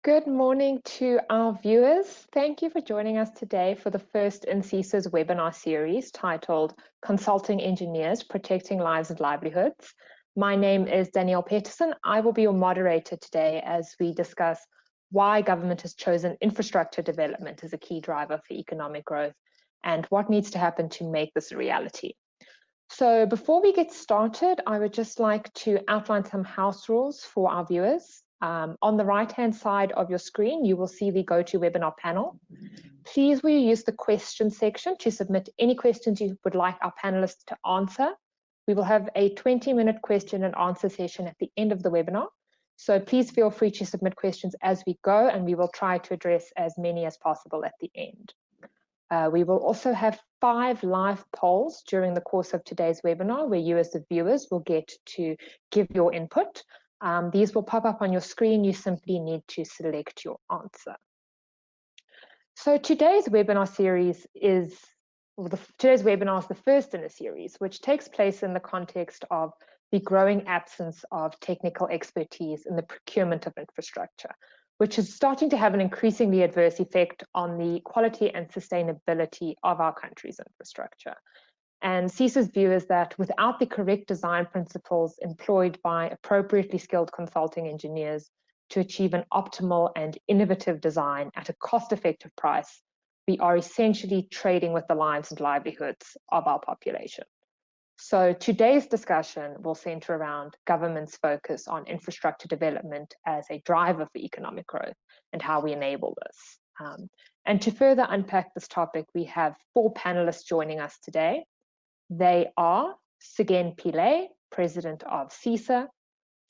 Good morning to our viewers. Thank you for joining us today for the first in CISA's webinar series titled Consulting Engineers, Protecting Lives and Livelihoods. My name is Danielle Peterson. I will be your moderator today as we discuss why government has chosen infrastructure development as a key driver for economic growth and what needs to happen to make this a reality. So before we get started, I would just like to outline some house rules for our viewers. On the right-hand side of your screen, you will see the GoToWebinar panel. Please will you use the question section to submit any questions you would like our panelists to answer. We will have a 20-minute question and answer session at the end of the webinar. So please feel free to submit questions as we go, and we will try to address as many as possible at the end. We will also have 5 live polls during the course of today's webinar where you as the viewers will get to give your input. These will pop up on your screen. You simply need to select your answer. So today's webinar series is, today's webinar is the first in a series, which takes place in the context of the growing absence of technical expertise in the procurement of infrastructure, which is starting to have an increasingly adverse effect on the quality and sustainability of our country's infrastructure. And CISA's view is that without the correct design principles employed by appropriately skilled consulting engineers to achieve an optimal and innovative design at a cost-effective price, we are essentially trading with the lives and livelihoods of our population. So today's discussion will center around government's focus on infrastructure development as a driver for economic growth and how we enable this. And to further unpack this topic, we have 4 panelists joining us today. They are Sighen Pillay, President of CISA,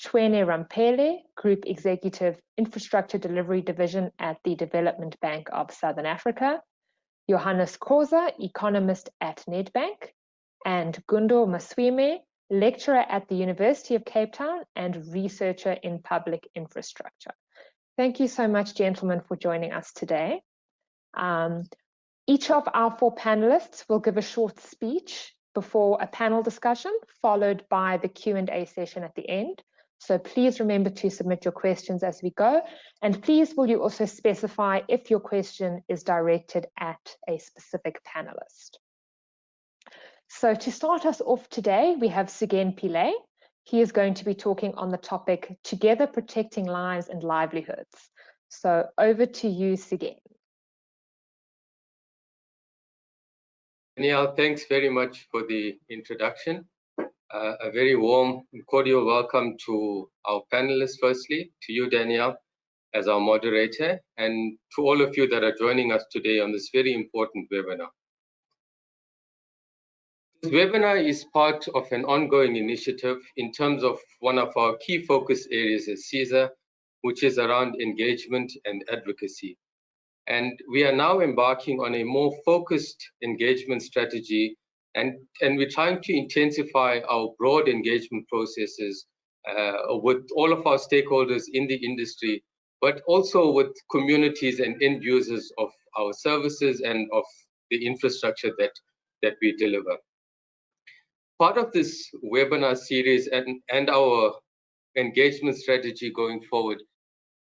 Chwene Rampele, Group Executive Infrastructure Delivery Division at the Development Bank of Southern Africa, Johannes Khoza, Economist at Nedbank, and Gundo Maswime, Lecturer at the University of Cape Town and Researcher in Public Infrastructure. Thank you so much, gentlemen, for joining us today. Each of our 4 panelists will give a short speech before a panel discussion, followed by the Q&A session at the end. So please remember to submit your questions as we go. And please will you also specify if your question is directed at a specific panelist. So to start us off today, we have Sighen Pillay. He is going to be talking on the topic, Together Protecting Lives and Livelihoods. So over to you, Sighen. Danielle, thanks very much for the introduction. A very warm and cordial welcome to our panelists, firstly, to you, Danielle, as our moderator, and to all of you that are joining us today on this very important webinar. This webinar is part of an ongoing initiative in terms of one of our key focus areas at CISA, which is around engagement and advocacy. And we are now embarking on a more focused engagement strategy, and we're trying to intensify our broad engagement processes with all of our stakeholders in the industry, but also with communities and end users of our services and of the infrastructure that we deliver. Part of this webinar series and our engagement strategy going forward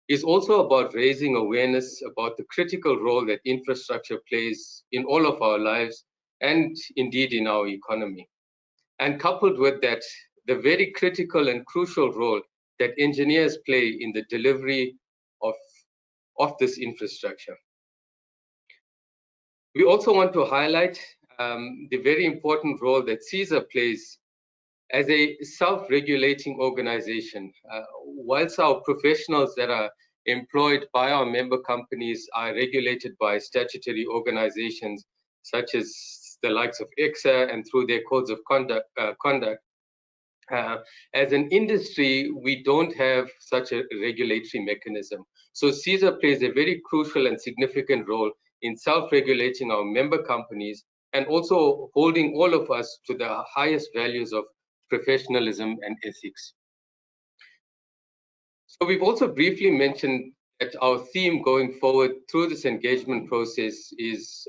is also about raising awareness about the critical role that infrastructure plays in all of our lives and indeed in our economy. And coupled with that, the very critical and crucial role that engineers play in the delivery of this infrastructure. We also want to highlight the very important role that CISA plays as a self-regulating organization. Whilst our professionals that are employed by our member companies are regulated by statutory organizations such as the likes of EXA and through their codes of conduct, as an industry, we don't have such a regulatory mechanism. So CISA plays a very crucial and significant role in self-regulating our member companies and also holding all of us to the highest values of professionalism and ethics. So we've also briefly mentioned that our theme going forward through this engagement process is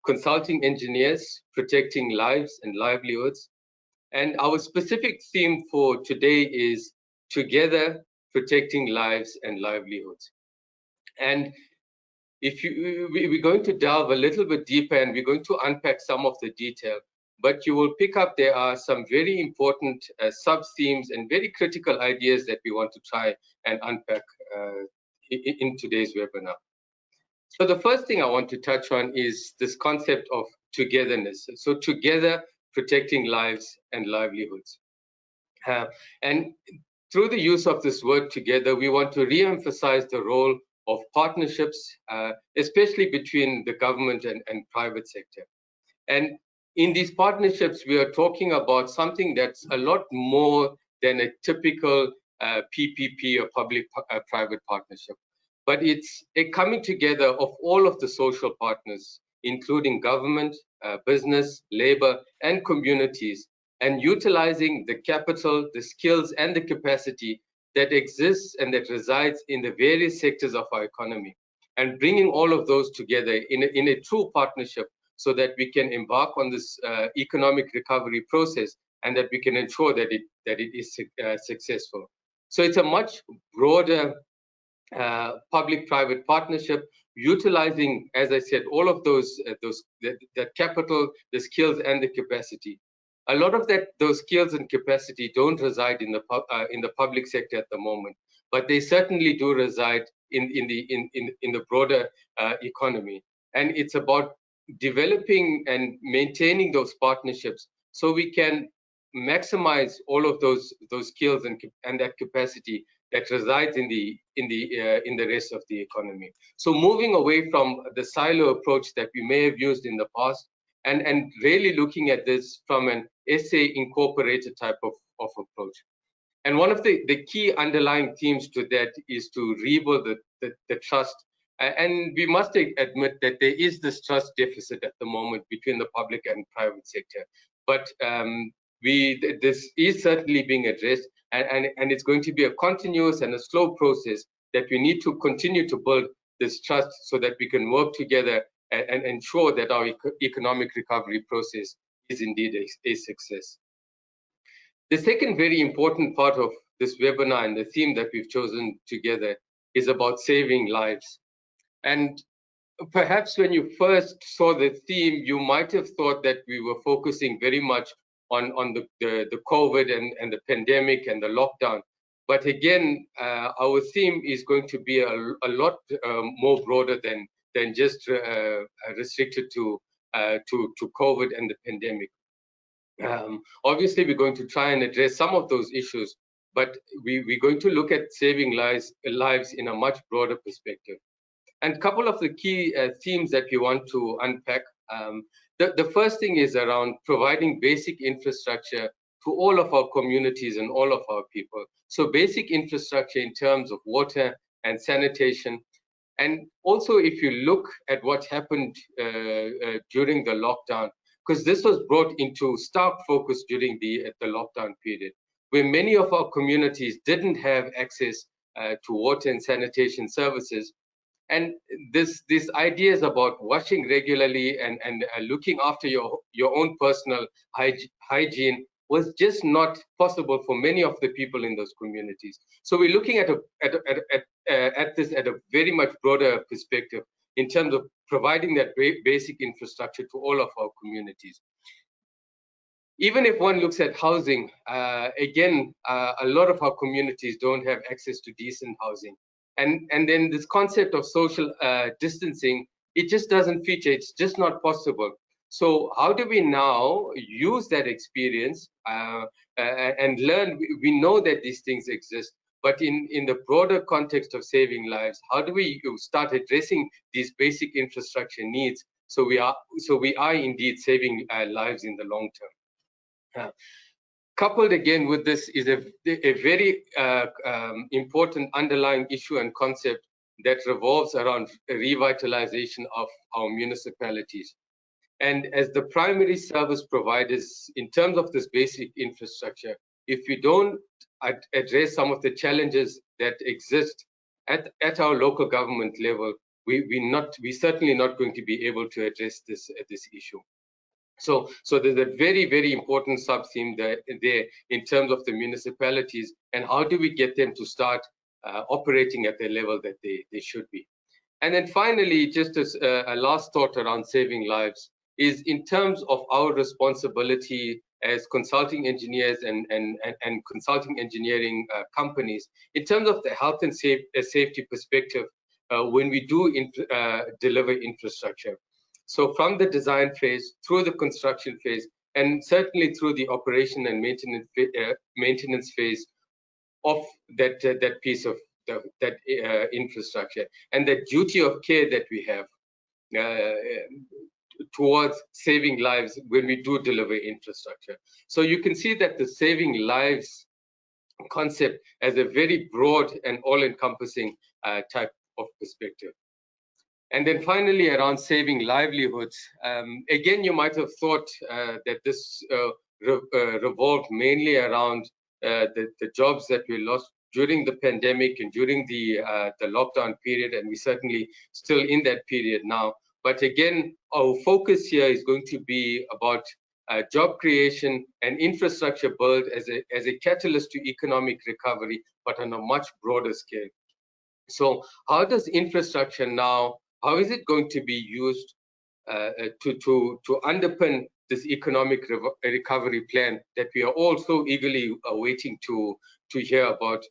consulting engineers, protecting lives and livelihoods. And our specific theme for today is Together Protecting Lives and Livelihoods. And we're going to delve a little bit deeper, and we're going to unpack some of the detail, but you will pick up there are some very important sub-themes and very critical ideas that we want to try and unpack in today's webinar. So the first thing I want to touch on is this concept of togetherness. So together, protecting lives and livelihoods. And through the use of this word together, we want to re-emphasize the role of partnerships, especially between the government and private sector. And in these partnerships, we are talking about something that's a lot more than a typical PPP or public-private partnership. But it's a coming together of all of the social partners, including government, business, labor, and communities, and utilizing the capital, the skills, and the capacity that exists and that resides in the various sectors of our economy, and bringing all of those together in a true partnership so that we can embark on this economic recovery process and that we can ensure that it is successful. So it's a much broader public-private partnership, utilizing, as I said, all of that capital, the skills, and the capacity. A lot of those skills and capacity don't reside in the public sector at the moment, but they certainly do reside in the broader economy. And it's about developing and maintaining those partnerships so we can maximize all of those skills and that capacity that resides in the rest of the economy. So moving away from the silo approach that we may have used in the past, and really looking at this from an SA incorporated type of approach. And one of the key underlying themes to that is to rebuild the trust. And we must admit that there is this trust deficit at the moment between the public and private sector. But this is certainly being addressed, and it's going to be a continuous and a slow process that we need to continue to build this trust so that we can work together and ensure that our economic recovery process is indeed a success. The second very important part of this webinar and the theme that we've chosen together is about saving lives. And perhaps when you first saw the theme, you might have thought that we were focusing very much on the COVID and the pandemic and the lockdown. But again, our theme is going to be a lot more broader than just restricted to COVID and the pandemic. Obviously, we're going to try and address some of those issues, but we're going to look at saving lives in a much broader perspective. And a couple of the key themes that we want to unpack. The first thing is around providing basic infrastructure to all of our communities and all of our people. So basic infrastructure in terms of water and sanitation. And also, if you look at what happened during the lockdown, because this was brought into stark focus during the lockdown period, where many of our communities didn't have access to water and sanitation services. And this ideas about washing regularly and looking after your own personal hygiene was just not possible for many of the people in those communities. So we're looking at this at a very much broader perspective in terms of providing that basic infrastructure to all of our communities. Even if one looks at housing, again, a lot of our communities don't have access to decent housing. And then this concept of social distancing, it just doesn't feature, it's just not possible. So how do we now use that experience and learn? We know that these things exist, but in the broader context of saving lives, how do we start addressing these basic infrastructure needs so we are indeed saving lives in the long term? Coupled again with this is a very important underlying issue and concept that revolves around revitalization of our municipalities. And as the primary service providers, in terms of this basic infrastructure, if we don't address some of the challenges that exist at our local government level, we're certainly not going to be able to address this issue. So there's a very, very important sub-theme there in terms of the municipalities and how do we get them to start operating at the level that they should be. And then finally, just as a last thought around saving lives, is in terms of our responsibility as consulting engineers and consulting engineering companies, in terms of the health and safety perspective, when we do deliver infrastructure. So from the design phase through the construction phase, and certainly through the operation and maintenance phase of that piece of that infrastructure, and the duty of care that we have towards saving lives when we do deliver infrastructure. So you can see that the saving lives concept as a very broad and all-encompassing type of perspective. And then finally, around saving livelihoods, again, you might have thought that this revolved mainly around the jobs that we lost during the pandemic and during the lockdown period, and we're certainly still in that period now. But again, our focus here is going to be about job creation and infrastructure build as a catalyst to economic recovery, but on a much broader scale. So how does infrastructure now, how is it going to be used to underpin this economic recovery plan that we are all so eagerly waiting to hear about?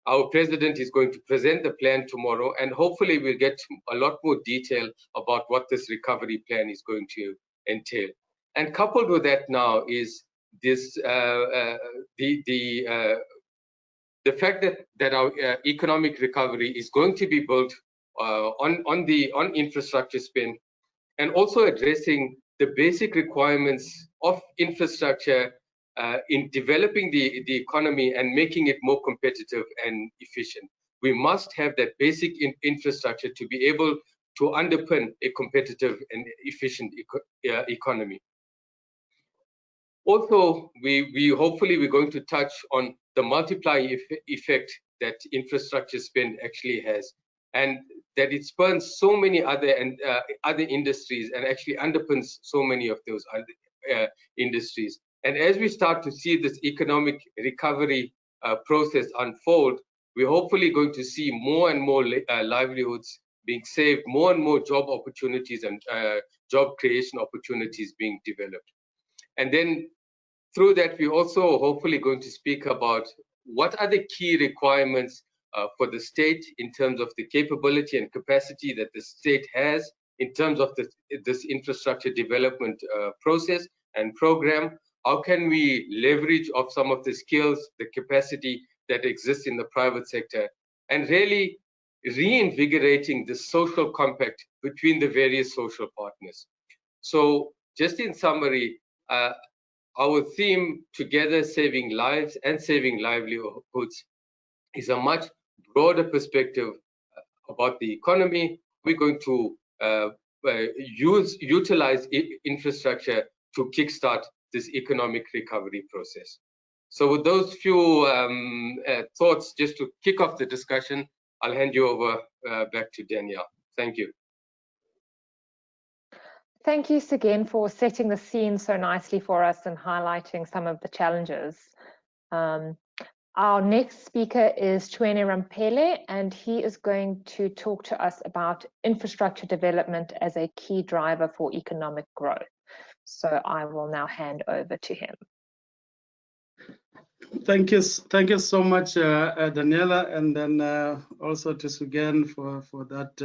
Our president is going to present the plan tomorrow, and hopefully we'll get a lot more detail about what this recovery plan is going to entail. And coupled with that now is this the fact that our economic recovery is going to be built on infrastructure spend, and also addressing the basic requirements of infrastructure in developing the economy and making it more competitive and efficient. We must have that basic infrastructure to be able to underpin a competitive and efficient economy. Also, hopefully we're going to touch on the multiplier effect that infrastructure spend actually has, and that it spurns so many other industries and actually underpins so many of those other industries. And as we start to see this economic recovery process unfold, we're hopefully going to see more and more livelihoods being saved, more and more job opportunities and job creation opportunities being developed. And then through that, we're also hopefully going to speak about what are the key requirements for the state in terms of the capability and capacity that the state has in terms of this infrastructure development process and program. How can we leverage off some of the skills, the capacity that exists in the private sector, and really reinvigorating the social compact between the various social partners. So just in summary, our theme, Together Saving Lives and Saving Livelihoods, is a much broader perspective about the economy. We're going to utilize infrastructure to kickstart this economic recovery process. So with those few thoughts, just to kick off the discussion, I'll hand you over back to Danielle. Thank you. Thank you again for setting the scene so nicely for us and highlighting some of the challenges. Our next speaker is Tshwene Rampele, and he is going to talk to us about infrastructure development as a key driver for economic growth. So I will now hand over to him. Thank you so much, Daniela, and then also to Sugen for that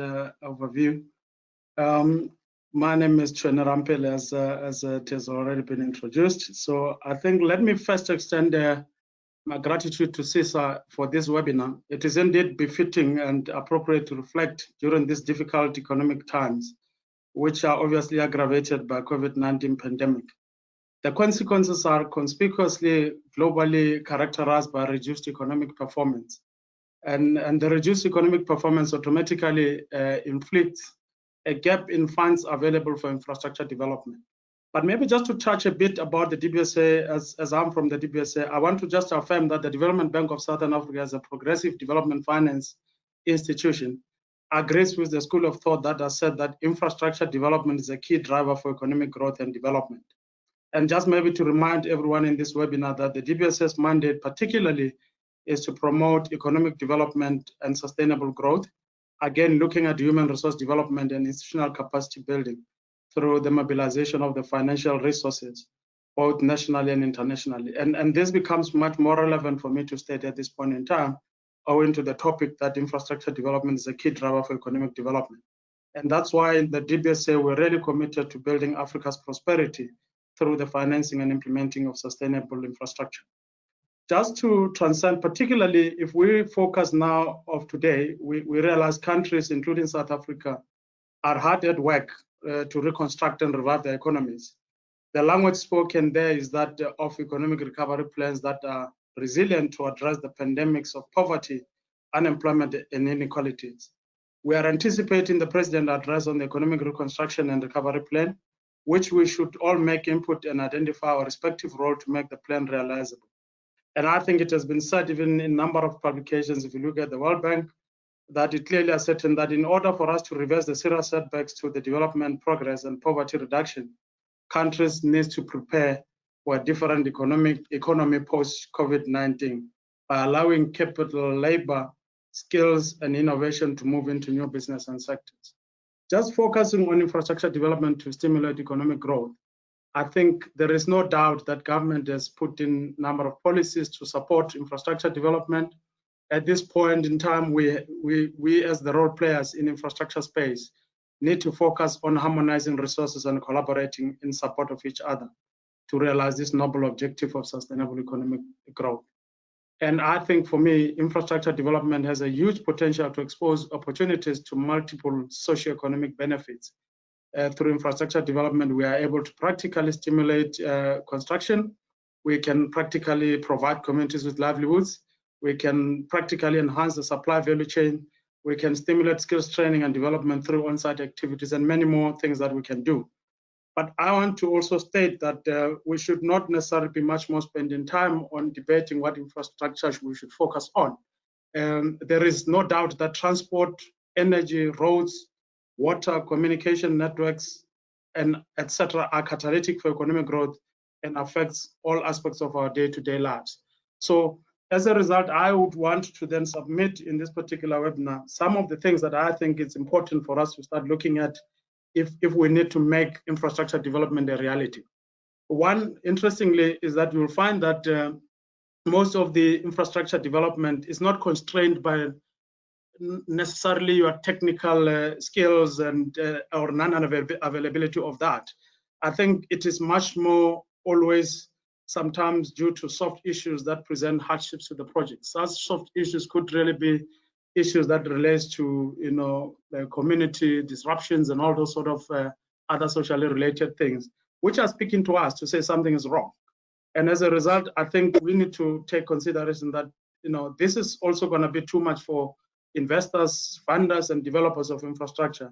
overview. My name is Tshwene Rampele, as it has already been introduced. So I think let me first extend my gratitude to CISA for this webinar. It is indeed befitting and appropriate to reflect during these difficult economic times, which are obviously aggravated by COVID-19 pandemic. The consequences are conspicuously globally characterized by reduced economic performance. And the reduced economic performance automatically inflicts a gap in funds available for infrastructure development. But maybe just to touch a bit about the DBSA, as I'm from the DBSA, I want to just affirm that the Development Bank of Southern Africa, as a progressive development finance institution, agrees with the school of thought that has said that infrastructure development is a key driver for economic growth and development. And just maybe to remind everyone in this webinar that the DBSA's mandate particularly is to promote economic development and sustainable growth, again, looking at human resource development and institutional capacity building through the mobilization of the financial resources, both nationally and internationally. And this becomes much more relevant for me to state at this point in time, owing to the topic that infrastructure development is a key driver for economic development. And that's why in the DBSA, we're really committed to building Africa's prosperity through the financing and implementing of sustainable infrastructure. Just to transcend, particularly if we focus now of today, we realize countries, including South Africa, are hard at work to reconstruct and revive their economies. The language spoken there is that of economic recovery plans that are resilient to address the pandemics of poverty, unemployment, and inequalities. We are anticipating the President's address on the economic reconstruction and recovery plan, which we should all make input and identify our respective role to make the plan realizable. And I think it has been said even in a number of publications, if you look at the World Bank, that it clearly ascertained that in order for us to reverse the serious setbacks to the development progress and poverty reduction, countries need to prepare for a different economy post-COVID-19 by allowing capital, labor, skills, and innovation to move into new business and sectors. Just focusing on infrastructure development to stimulate economic growth, I think there is no doubt that government has put in a number of policies to support infrastructure development. At this point in time, we as the role players in infrastructure space need to focus on harmonizing resources and collaborating in support of each other to realize this noble objective of sustainable economic growth. And I think for me, infrastructure development has a huge potential to expose opportunities to multiple socioeconomic benefits. Through infrastructure development, we are able to practically stimulate construction. We can practically provide communities with livelihoods. We can practically enhance the supply value chain. We can stimulate skills training and development through on-site activities and many more things that we can do. But I want to also state that we should not necessarily be much more spending time on debating what infrastructure we should focus on. There is no doubt that transport, energy, roads, water, communication networks, and etc. are catalytic for economic growth and affects all aspects of our day-to-day lives. So as a result, I would want to then submit in this particular webinar some of the things that I think it's important for us to start looking at if we need to make infrastructure development a reality. One, interestingly, is that you'll find that most of the infrastructure development is not constrained by necessarily your technical skills and or non-availability of that. I think it is much more always sometimes due to soft issues that present hardships to the project. Such soft issues could really be issues that relates to, you know, community disruptions and all those sort of other socially related things, which are speaking to us to say something is wrong. And as a result, I think we need to take consideration that, you know, this is also going to be too much for investors, funders, and developers of infrastructure,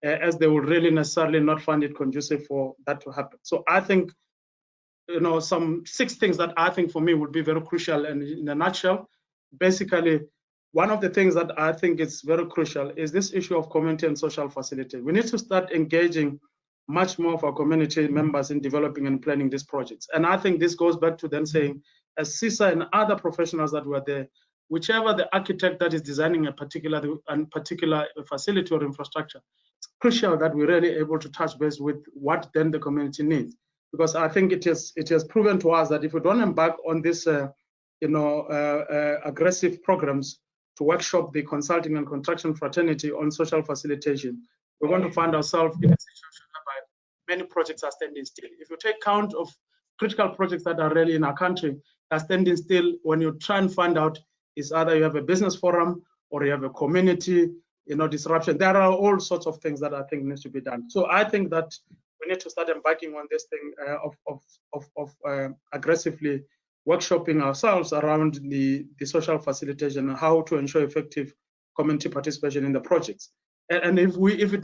as they will really necessarily not find it conducive for that to happen. So I think, you know, some 6 things that I think for me would be very crucial. And in a nutshell, basically, one of the things that I think is very crucial is this issue of community and social facility. We need to start engaging much more of our community members in developing and planning these projects. And I think this goes back to then saying, as CISA and other professionals that were there, whichever the architect that is designing a particular facility or infrastructure, it's crucial that we're really able to touch base with what then the community needs. Because I think it has proven to us that if we don't embark on this, aggressive programs to workshop the consulting and construction fraternity on social facilitation, we're going to find ourselves in a situation whereby many projects are standing still. If you take count of critical projects that are really in our country are standing still, when you try and find out, is either you have a business forum or you have a community, disruption. There are all sorts of things that I think needs to be done. So I think that we need to start embarking on this thing of aggressively workshopping ourselves around the social facilitation and how to ensure effective community participation in the projects. And if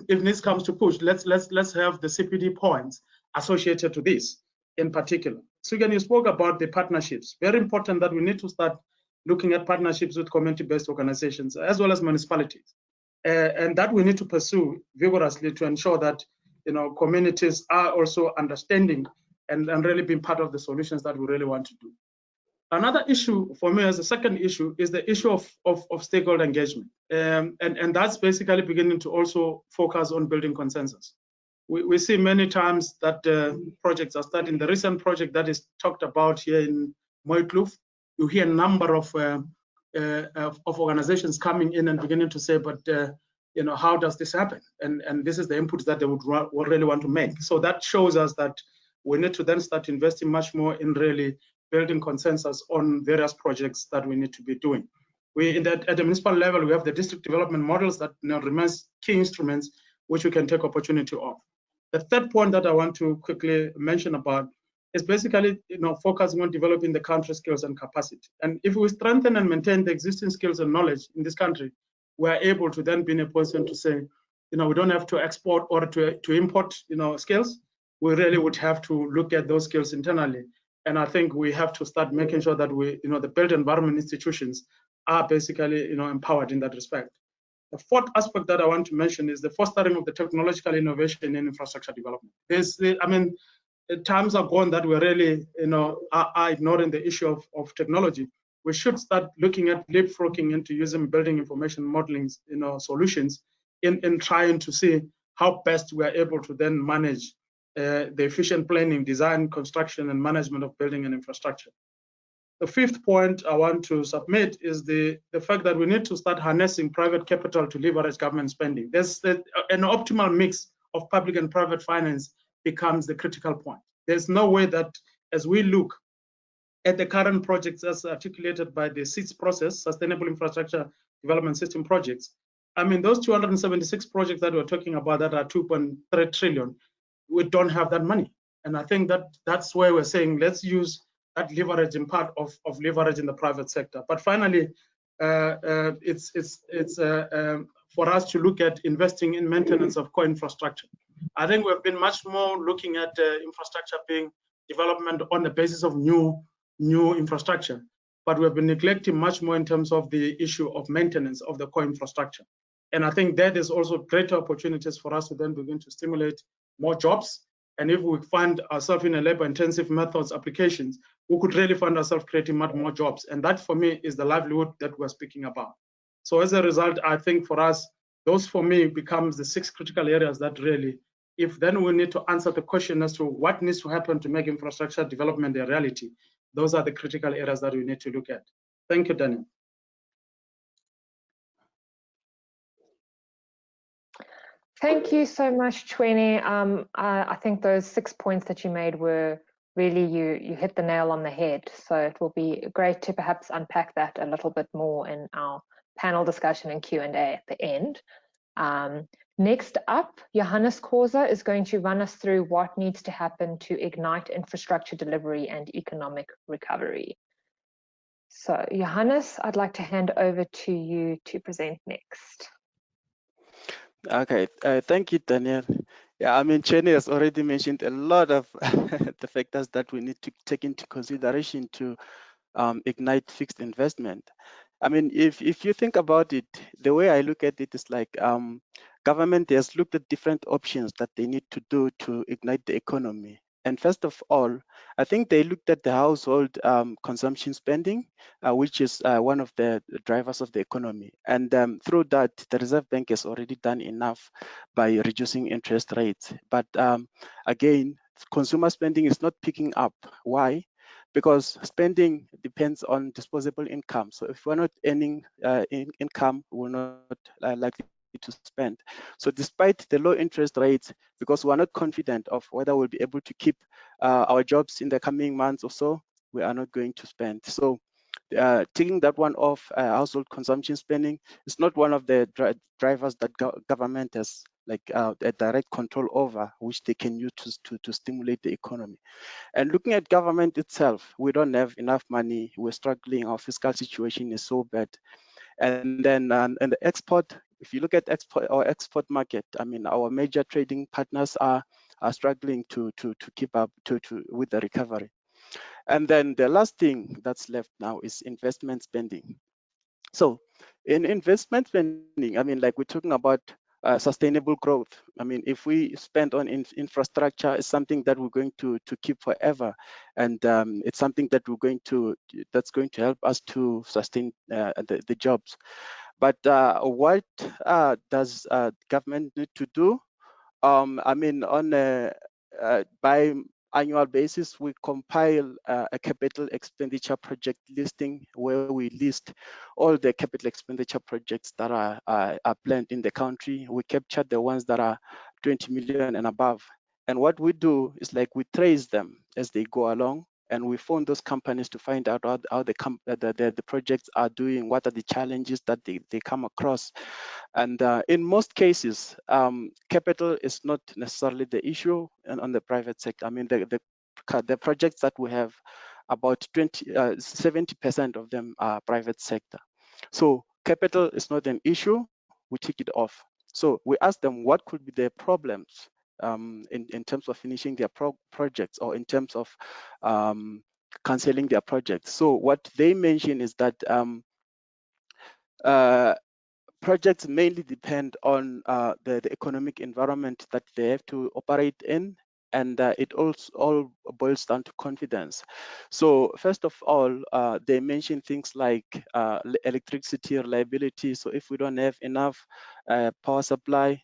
this comes to push, let's have the CPD points associated to this in particular. So again, you spoke about the partnerships. Very important that we need to start looking at partnerships with community-based organizations as well as municipalities, and that we need to pursue vigorously to ensure that communities are also understanding and really being part of the solutions that we really want to do. Another issue for me as a second issue is the issue of stakeholder engagement. And that's basically beginning to also focus on building consensus. We see many times that projects are starting. The recent project that is talked about here in Mooikloof, you hear a number of organizations coming in and beginning to say, but you know, how does this happen? And this is the inputs that they would really want to make. So that shows us that we need to then start investing much more in really building consensus on various projects that we need to be doing. At the municipal level, we have the district development models that remains key instruments which we can take opportunity of. The third point that I want to quickly mention about is basically focusing on developing the country skills and capacity. And if we strengthen and maintain the existing skills and knowledge in this country, we are able to then be in a position to say, we don't have to export or to import skills. We really would have to look at those skills internally. And I think we have to start making sure that the built environment institutions are basically, empowered in that respect. The fourth aspect that I want to mention is the fostering of the technological innovation in infrastructure development. Times are gone that we're really, are ignoring the issue of technology. We should start looking at leapfrogging into using building information modeling, solutions in trying to see how best we are able to then manage the efficient planning, design, construction, and management of building and infrastructure. The fifth point I want to submit is the fact that we need to start harnessing private capital to leverage government spending. There's an optimal mix of public and private finance becomes the critical point. There's no way that as we look at the current projects as articulated by the SITS process, Sustainable Infrastructure Development System projects, I mean, those 276 projects that we're talking about that are 2.3 trillion, we don't have that money. And I think that's where we're saying, let's use that leverage in part of leverage in the private sector. But finally, it's for us to look at investing in maintenance of core infrastructure. I think we've been much more looking at infrastructure being development on the basis of new infrastructure, but we've been neglecting much more in terms of the issue of maintenance of the core infrastructure. And I think that is also greater opportunities for us to then begin to stimulate more jobs. And if we find ourselves in a labor-intensive methods applications, we could really find ourselves creating much more jobs. And that, for me, is the livelihood that we're speaking about. So as a result, I think for us, those for me becomes the 6 critical areas that really, if then we need to answer the question as to what needs to happen to make infrastructure development a reality, those are the critical areas that we need to look at. Thank you, Daniel. Thank you so much, Chweni. I think those 6 points that you made were really, you hit the nail on the head. So it will be great to perhaps unpack that a little bit more in our panel discussion and Q&A at the end. Next up, Johannes Korser is going to run us through what needs to happen to ignite infrastructure delivery and economic recovery. So Johannes, I'd like to hand over to you to present next. Okay, thank you, Daniel. Yeah, I mean, Chweni has already mentioned a lot of the factors that we need to take into consideration to ignite fixed investment. I mean, if you think about it, the way I look at it is like government has looked at different options that they need to do to ignite the economy. And first of all, I think they looked at the household consumption spending, which is one of the drivers of the economy. And through that, the Reserve Bank has already done enough by reducing interest rates. But again, consumer spending is not picking up. Why? Because spending depends on disposable income. So if we're not earning income, we're not likely to spend. So despite the low interest rates, because we're not confident of whether we'll be able to keep our jobs in the coming months or so, we are not going to spend. So taking that one off, household consumption spending is not one of the drivers that government has like a direct control over, which they can use to stimulate the economy. And looking at government itself, we don't have enough money. We're struggling. Our fiscal situation is so bad. And then and the export, if you look at our export market, I mean, our major trading partners are struggling to keep up with the recovery. And then the last thing that's left now is investment spending. So in investment spending, I mean, like we're talking about sustainable growth. I mean, if we spend on infrastructure, it's something that we're going to keep forever, and it's something that that's going to help us to sustain the jobs. But what does government need to do? I mean, on by annual basis, we compile a capital expenditure project listing where we list all the capital expenditure projects that are planned in the country. We capture the ones that are 20 million and above. And what we do is like we trace them as they go along, and we phone those companies to find out how the projects are doing, what are the challenges that they come across. And in most cases, capital is not necessarily the issue on the private sector. I mean, the projects that we have, about 70% of them are private sector. So capital is not an issue, we take it off. So we ask them what could be their problems in terms of finishing their projects, or in terms of canceling their projects. So what they mention is that projects mainly depend on the economic environment that they have to operate in, and it also all boils down to confidence. So first of all, they mention things like electricity reliability. So if we don't have enough power supply,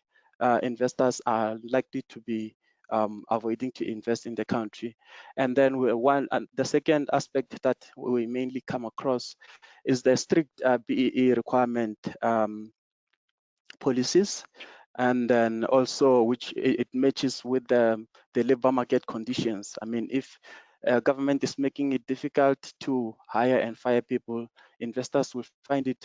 investors are likely to be avoiding to invest in the country. And then the second aspect that we mainly come across is the strict BEE requirement policies, and then also which it matches with the labor market conditions. I mean, if government is making it difficult to hire and fire people, investors will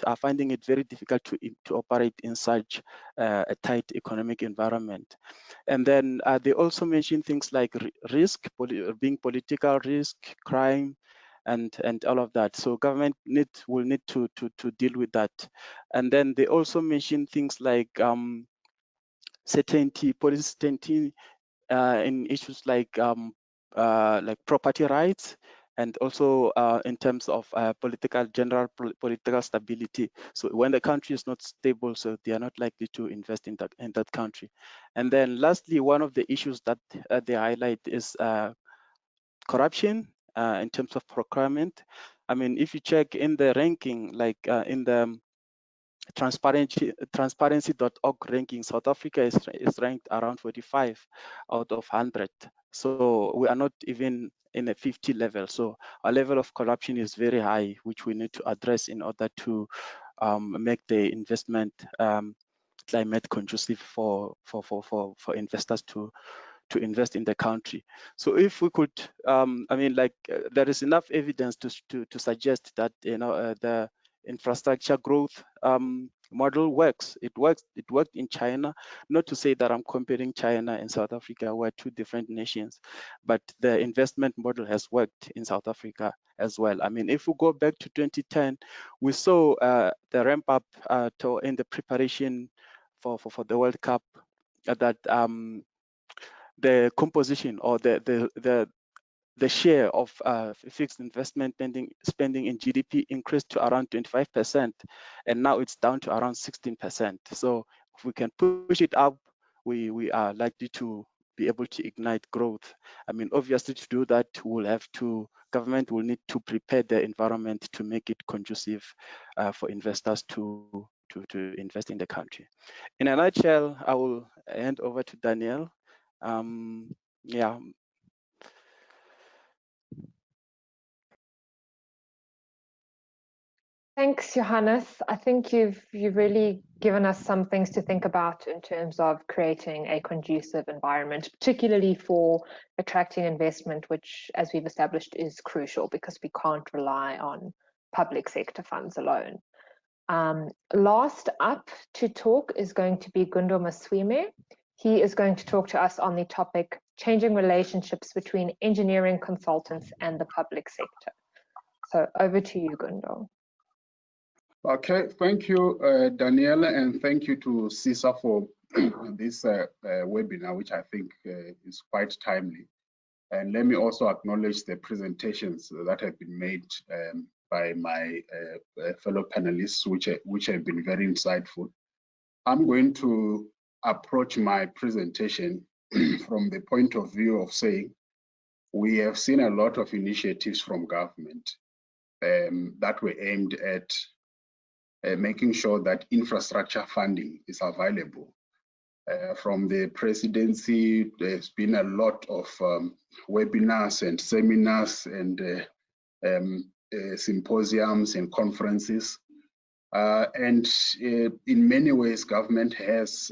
are finding it very difficult to operate in such a tight economic environment. And then they also mention things like risk, being political risk, crime, and all of that. So government will need to deal with that. And then they also mention things like certainty, policy certainty in issues like property rights, and also in terms of general political stability. So when the country is not stable, so they are not likely to invest in that country. And then lastly, one of the issues that they highlight is corruption in terms of procurement. I mean, if you check in the ranking, like in the transparency.org ranking, South Africa is ranked around 45 out of 100. So we are not even in a 50 level. So our level of corruption is very high, which we need to address in order to make the investment climate conducive for investors to invest in the country. So if we could, I mean, there is enough evidence to suggest that the infrastructure growth model works. It worked in China. Not to say that I'm comparing China and South Africa, we're two different nations, but the investment model has worked in South Africa as well. I mean, if we go back to 2010, we saw the ramp up in the preparation for the World Cup, that the composition or the share of fixed investment spending in GDP increased to around 25%, and now it's down to around 16%. So if we can push it up, we are likely to be able to ignite growth. I mean, obviously, to do that, government will need to prepare the environment to make it conducive for investors to invest in the country. In a nutshell, I will hand over to Daniel. Yeah. Thanks, Johannes. I think you've really given us some things to think about in terms of creating a conducive environment, particularly for attracting investment, which, as we've established, is crucial because we can't rely on public sector funds alone. Last up to talk is going to be Gundo Maswime. He is going to talk to us on the topic, changing relationships between engineering consultants and the public sector. So over to you, Gundo. Okay, thank you, Daniela, and thank you to CISA for this webinar, which I think is quite timely. And let me also acknowledge the presentations that have been made by my fellow panelists, which have been very insightful. I'm going to approach my presentation from the point of view of saying we have seen a lot of initiatives from government that were aimed at making sure that infrastructure funding is available. From the presidency, there's been a lot of webinars and seminars and symposiums and conferences. And in many ways, government has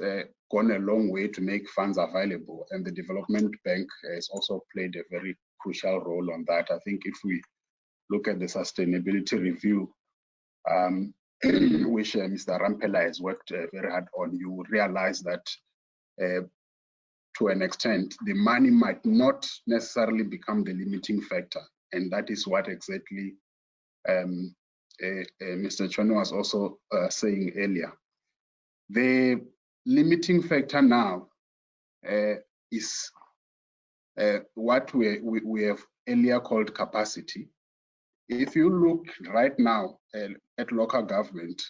gone a long way to make funds available, and the Development Bank has also played a very crucial role on that. I think if we look at the sustainability review, which Mr. Rampela has worked very hard on, you will realize that to an extent, the money might not necessarily become the limiting factor. And that is what exactly Mr. Chono was also saying earlier. The limiting factor now is what we have earlier called capacity. If you look right now at local government,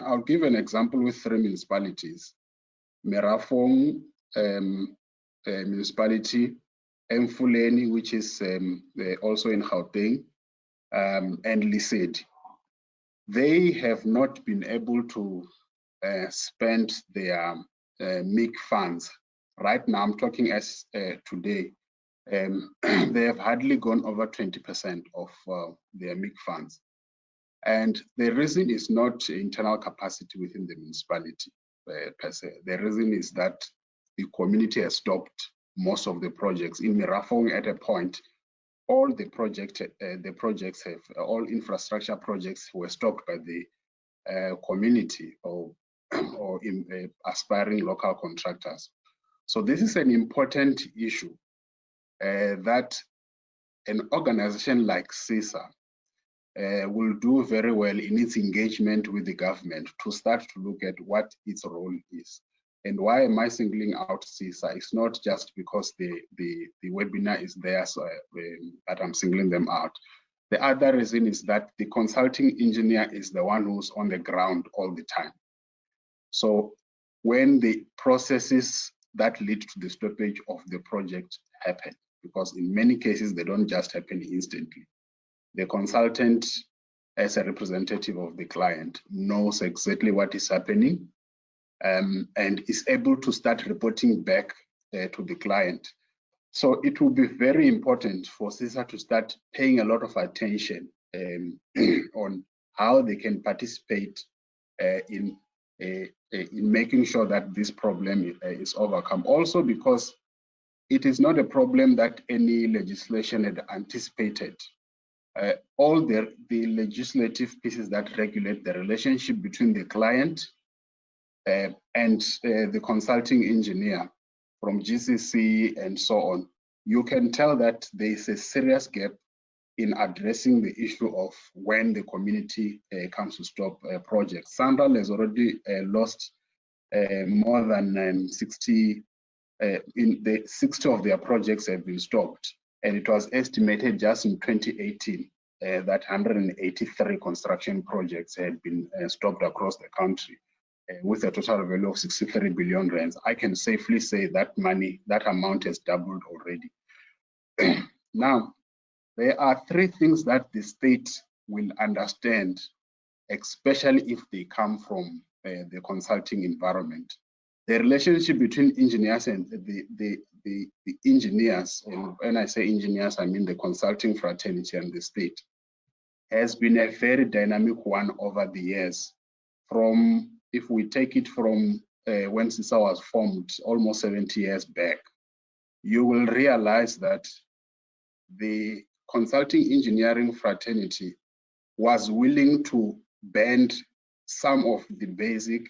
I'll give an example with 3 municipalities: Merafong municipality, Mfuleni, which is also in Gauteng, and Lisedi. They have not been able to spend their MIC funds. Right now, I'm talking as today, they have hardly gone over 20% of their MIC funds. And the reason is not internal capacity within the municipality per se. The reason is that the community has stopped most of the projects. In Merafong, at a point, all the projects have, all infrastructure projects were stopped by the community or aspiring local contractors. So this is an important issue that an organization like CISA will do very well in its engagement with the government to start to look at what its role is. And why am I singling out CISA? It's not just because the webinar is there so, that I'm singling them out. The other reason is that the consulting engineer is the one who's on the ground all the time. So when the processes that lead to the stoppage of the project happen, because in many cases they don't just happen instantly, the consultant, as a representative of the client, knows exactly what is happening and is able to start reporting back to the client. So it will be very important for CISA to start paying a lot of attention on how they can participate in making sure that this problem is overcome. Also because it is not a problem that any legislation had anticipated. All the legislative pieces that regulate the relationship between the client and the consulting engineer from GCC and so on, you can tell that there is a serious gap in addressing the issue of when the community comes to stop projects. Sandal has already lost more than 60 of their projects have been stopped. And it was estimated just in 2018 that 183 construction projects had been stopped across the country with a total value of 63 billion rands. I can safely say that money, that amount has doubled already. Now, there are 3 things that the state will understand, especially if they come from the consulting environment. The relationship between engineers and the engineers, and when I say engineers, I mean the consulting fraternity and the state, has been a very dynamic one over the years. From, if we take it from when CISA was formed almost 70 years back, you will realize that the consulting engineering fraternity was willing to bend some of the basic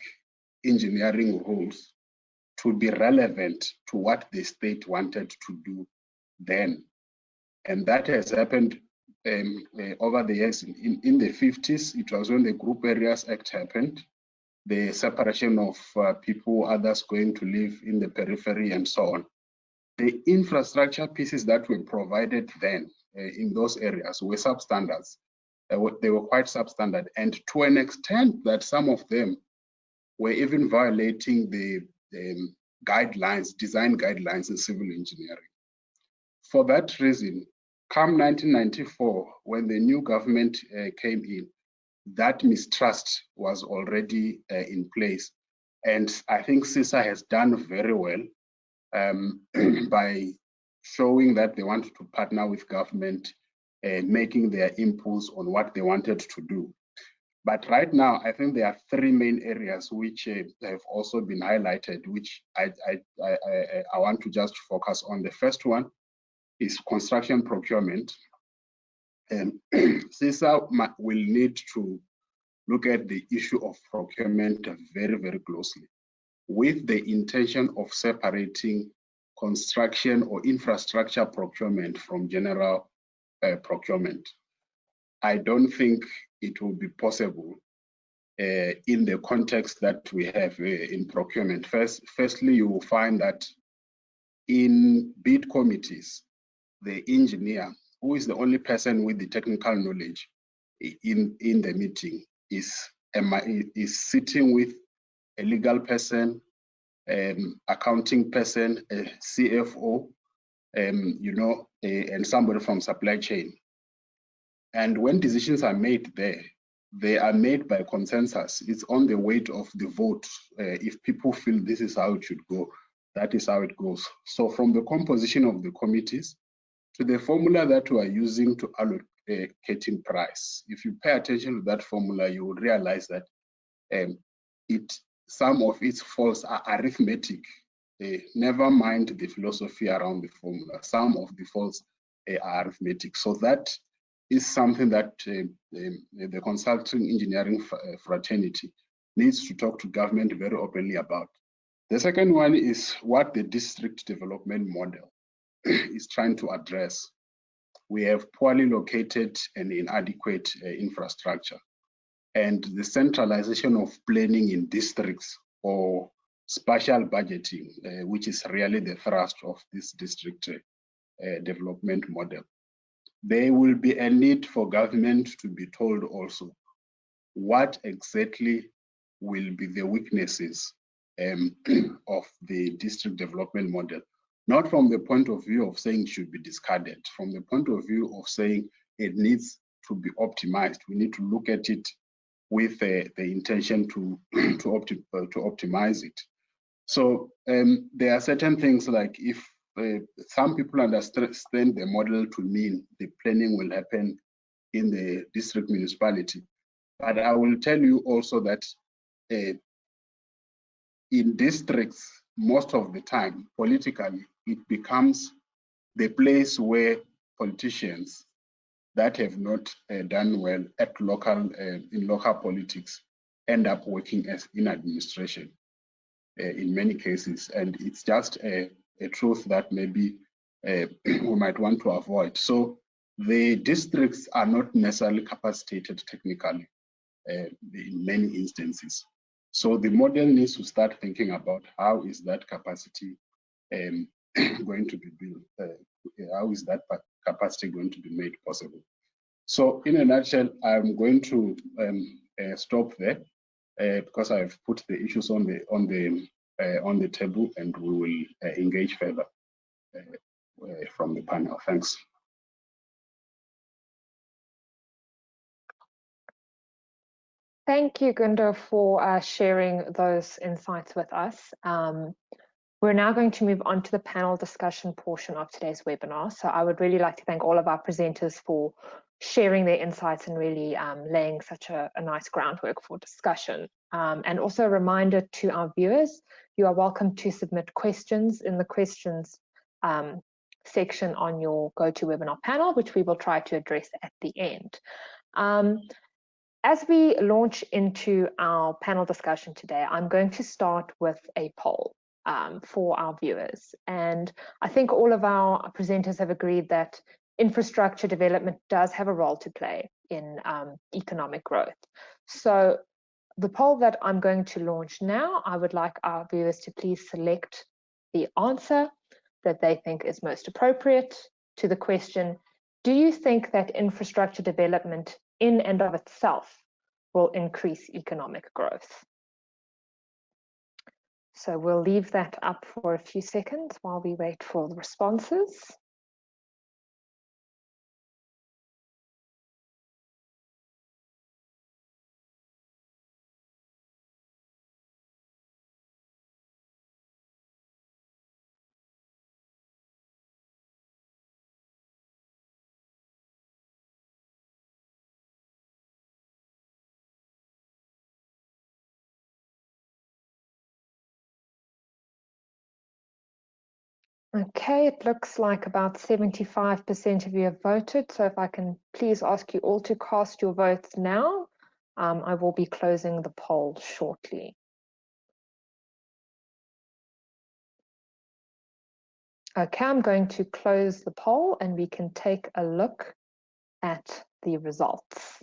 engineering rules to be relevant to what the state wanted to do then. And that has happened over the years. In the 50s, it was when the Group Areas Act happened, the separation of people, others going to live in the periphery and so on. The infrastructure pieces that were provided then in those areas were substandards. They were quite substandard, and to an extent that some of them were even violating the guidelines, design guidelines in civil engineering. For that reason, come 1994, when the new government came in, that mistrust was already in place. And I think CISA has done very well by showing that they wanted to partner with government, making their impulse on what they wanted to do. But right now, I think there are three main areas which have also been highlighted, which I want to just focus on. The first one is construction procurement. CISA will need to look at the issue of procurement very, very closely, with the intention of separating construction or infrastructure procurement from general procurement. I don't think it will be possible in the context that we have in procurement. Firstly, you will find that in bid committees, the engineer, who is the only person with the technical knowledge in the meeting, is sitting with a legal person, accounting person, a CFO, and somebody from supply chain. And when decisions are made there, they are made by consensus. It's on the weight of the vote. If people feel this is how it should go, that is how it goes. So from the composition of the committees to the formula that we are using to allocating price, if you pay attention to that formula, you will realize that some of its faults are arithmetic. Never mind the philosophy around the formula. Some of the faults are arithmetic. So that is something that the consulting engineering fraternity needs to talk to government very openly about. The second one is what the district development model is trying to address. We have poorly located and inadequate infrastructure, and the centralization of planning in districts or spatial budgeting, which is really the thrust of this district development model. There will be a need for government to be told also what exactly will be the weaknesses of the district development model. Not from the point of view of saying it should be discarded, from the point of view of saying it needs to be optimized. We need to look at it with the intention to optimize it. So there are certain things like if some people understand the model to mean the planning will happen in the district municipality. But I will tell you also that in districts, most of the time, politically, it becomes the place where politicians that have not done well at local in local politics end up working as in administration in many cases, and it's just a truth that maybe we might want to avoid. So the districts are not necessarily capacitated technically in many instances. So the model needs to start thinking about how is that capacity going to be built? How is that capacity going to be made possible? So in a nutshell, I'm going to stop there because I've put the issues on the table, and we will engage further from the panel. Thanks. Thank you, Gundo, for sharing those insights with us. We're now going to move on to the panel discussion portion of today's webinar. So I would really like to thank all of our presenters for sharing their insights and really laying such a nice groundwork for discussion. And also a reminder to our viewers, you are welcome to submit questions in the questions section on your GoToWebinar panel, which we will try to address at the end. As we launch into our panel discussion today, I'm going to start with a poll for our viewers. And I think all of our presenters have agreed that infrastructure development does have a role to play in economic growth. So the poll that I'm going to launch now, I would like our viewers to please select the answer that they think is most appropriate to the question, do you think that infrastructure development in and of itself will increase economic growth? So we'll leave that up for a few seconds while we wait for the responses. Okay, it looks like about 75% of you have voted. So if I can please ask you all to cast your votes now, I will be closing the poll shortly. Okay, I'm going to close the poll and we can take a look at the results.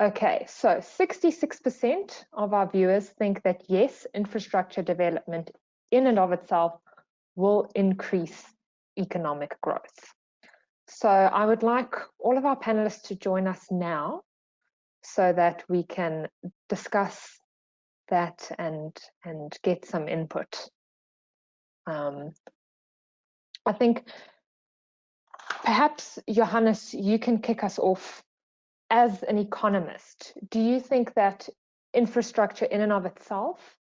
Okay, so 66% of our viewers think that yes, infrastructure development in and of itself will increase economic growth. So I would like all of our panelists to join us now so that we can discuss that and get some input. I think perhaps, Johannes, you can kick us off. As an economist, do you think that infrastructure in and of itself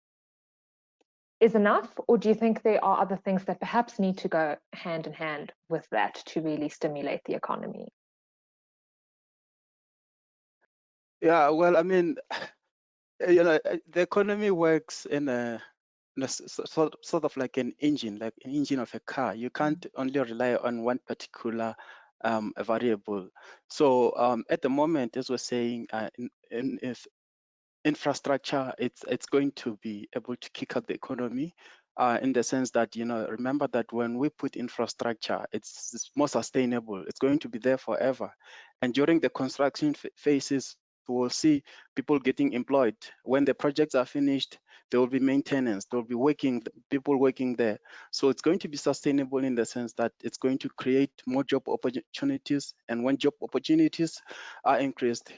is enough, or do you think there are other things that perhaps need to go hand in hand with that to really stimulate the economy? Yeah, well, I mean, the economy works in a sort of like an engine of a car. You can't only rely on one particular variable. So at the moment, as we're saying, if infrastructure, it's going to be able to kick out the economy in the sense that, remember that when we put infrastructure, it's more sustainable. It's going to be there forever. And during the construction phases, we'll see people getting employed. When the projects are finished, there will be maintenance, there will be people working there. So it's going to be sustainable in the sense that it's going to create more job opportunities. And when job opportunities are increased,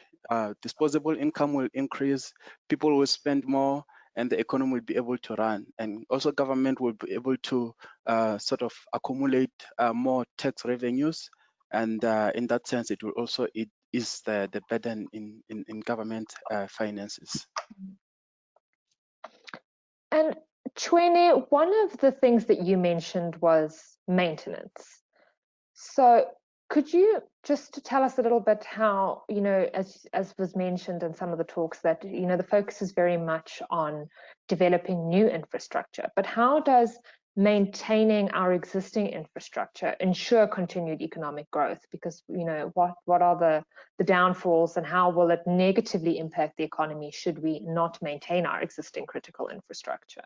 disposable income will increase, people will spend more, and the economy will be able to run. And also government will be able to sort of accumulate more tax revenues. And in that sense, it will also ease the burden in government finances. And Chwene, one of the things that you mentioned was maintenance. So could you just tell us a little bit how, as was mentioned in some of the talks, that, the focus is very much on developing new infrastructure, but how does maintaining our existing infrastructure ensure continued economic growth? Because, what are the downfalls and how will it negatively impact the economy should we not maintain our existing critical infrastructure?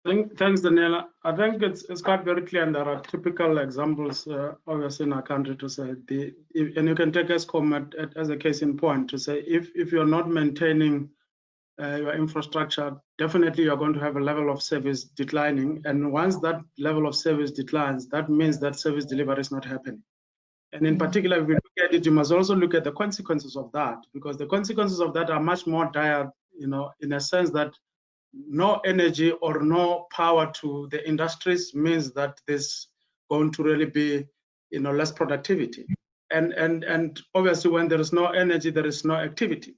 Thanks, Daniela. I think it's quite very clear, and there are typical examples, obviously, in our country to say, and you can take Eskom as a case in point to say, if you're not maintaining your infrastructure, definitely you're going to have a level of service declining. And once that level of service declines, that means that service delivery is not happening. And in particular, if we look at it, you must also look at the consequences of that, because the consequences of that are much more dire, in a sense that no energy or no power to the industries means that there's going to really be, less productivity. And obviously, when there is no energy, there is no activity.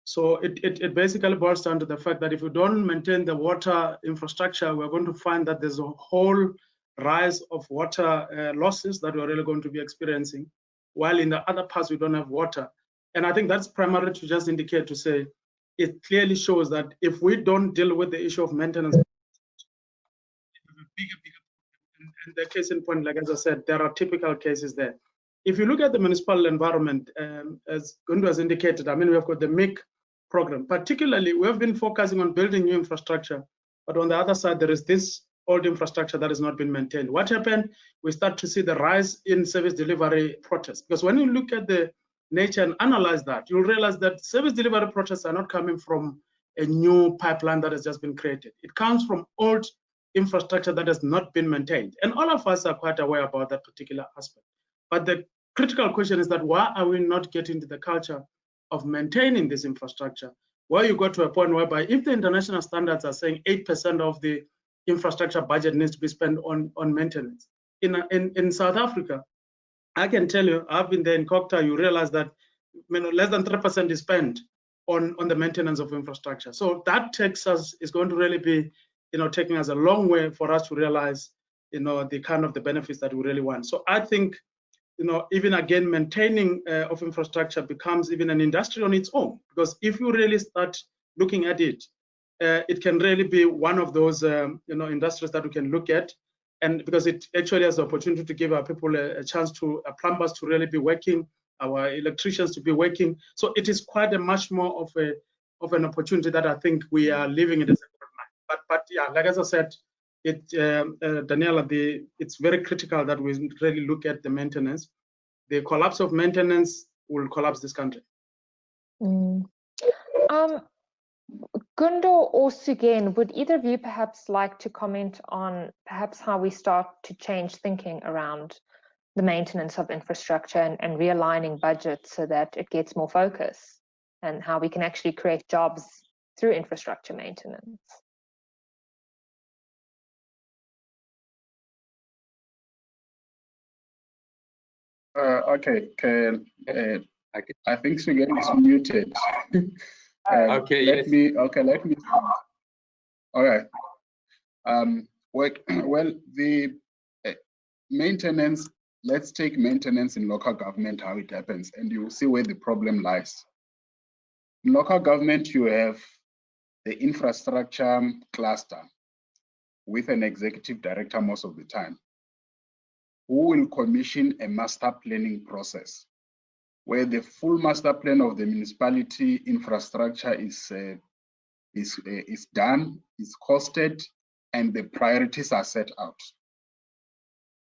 So it basically boils down to the fact that if we don't maintain the water infrastructure, we're going to find that there's a whole rise of water losses that we're really going to be experiencing, while in the other parts we don't have water. And I think that's primarily to just indicate to say, it clearly shows that if we don't deal with the issue of maintenance, bigger, and the case in point, like as I said, there are typical cases there. If you look at the municipal environment, as Gundu has indicated, I mean, we've got the MIC program. Particularly, we have been focusing on building new infrastructure, but on the other side, there is this old infrastructure that has not been maintained. What happened? We start to see the rise in service delivery protests, because when you look at the nature and analyze that, you'll realize that service delivery protests are not coming from a new pipeline that has just been created. It comes from old infrastructure that has not been maintained. And all of us are quite aware about that particular aspect. But the critical question is that why are we not getting to the culture of maintaining this infrastructure? where you got to a point whereby if the international standards are saying 8% of the infrastructure budget needs to be spent on maintenance, in South Africa, I can tell you, I've been there in Cocta, you realize that less than 3% is spent on the maintenance of infrastructure. So that takes us, is going to really be, taking us a long way for us to realize, the kind of the benefits that we really want. So I think, even again, maintaining of infrastructure becomes even an industry on its own, because if you really start looking at it, it can really be one of those, industries that we can look at. And because it actually has the opportunity to give our people a chance to, plumbers to really be working, our electricians to be working. So it is quite a much more of an opportunity that I think we are living in. But yeah, like as I said, Daniela, it's very critical that we really look at the maintenance. The collapse of maintenance will collapse this country. Gundo or Sugen, would either of you perhaps like to comment on perhaps how we start to change thinking around the maintenance of infrastructure and realigning budgets so that it gets more focus, and how we can actually create jobs through infrastructure maintenance? Okay, I think Sugen is muted. Okay, let me start. All right. Well, the maintenance, let's take maintenance in local government, how it happens, and you'll see where the problem lies. In local government, you have the infrastructure cluster with an executive director most of the time, who will commission a master planning process where the full master plan of the municipality infrastructure is done, is costed, and the priorities are set out.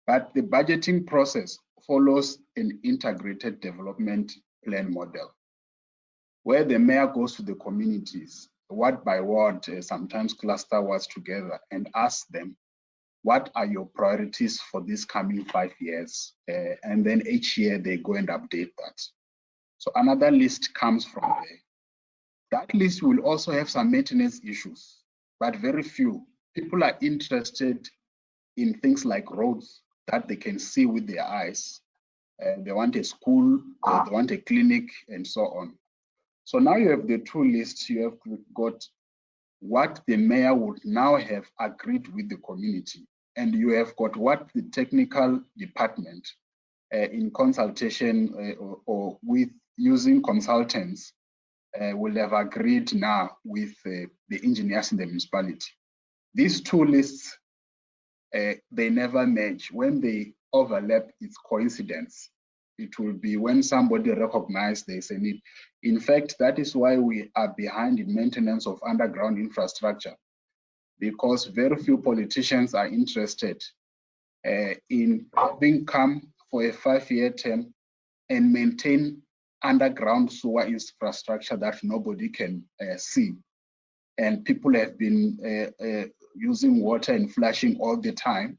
But the budgeting process follows an integrated development plan model, where the mayor goes to the communities, ward by ward, sometimes cluster wards together, and asks them, what are your priorities for this coming 5 years? And then each year they go and update that. So another list comes from there. That list will also have some maintenance issues, but very few. People are interested in things like roads that they can see with their eyes. They want a school, they want a clinic, and so on. So now you have the two lists. You have got what the mayor would now have agreed with the community, and you have got what the technical department in consultation or with using consultants will have agreed now with the engineers in the municipality. These two lists, they never match. When they overlap, it's coincidence. It will be when somebody recognizes there's a need. In fact, that is why we are behind in maintenance of underground infrastructure, because very few politicians are interested in having come for a 5-year term and maintain underground sewer infrastructure that nobody can see. And people have been using water and flushing all the time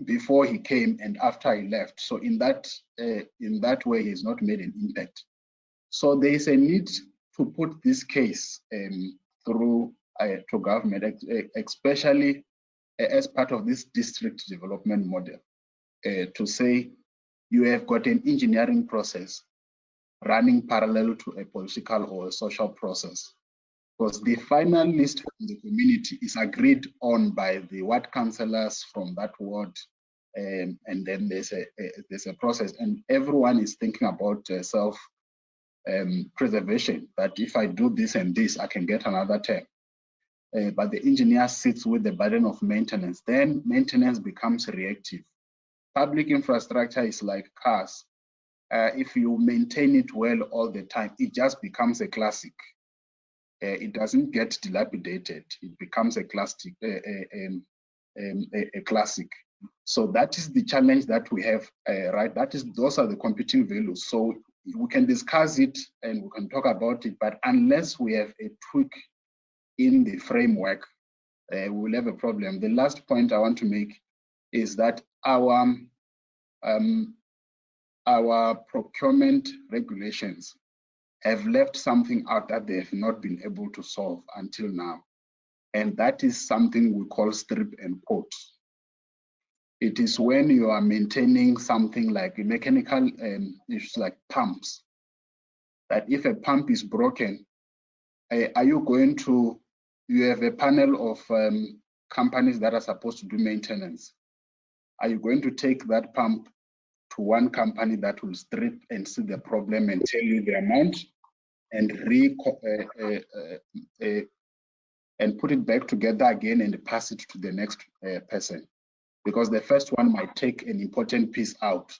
before he came and after he left. So in that way, he's not made an impact. So there is a need to put this case through to government, especially as part of this district development model, to say you have got an engineering process running parallel to a political or a social process. Because the final list from the community is agreed on by the ward councillors from that ward, and then there's a process, and everyone is thinking about self preservation. That if I do this and this, I can get another term. But the engineer sits with the burden of maintenance. Then maintenance becomes reactive. Public infrastructure is like cars. If you maintain it well all the time, it just becomes a classic. It doesn't get dilapidated. It becomes a classic. A classic. So that is the challenge that we have, right? Those are the competing values. So we can discuss it and we can talk about it, but unless we have a tweak in the framework, we will have a problem. The last point I want to make is that our procurement regulations have left something out that they have not been able to solve until now. And that is something we call strip and pout. It is when you are maintaining something like a mechanical issues like pumps, that if a pump is broken, are you going to, you have a panel of companies that are supposed to do maintenance. Are you going to take that pump to one company that will strip and see the problem and tell you the amount and and put it back together again and pass it to the next person? Because the first one might take an important piece out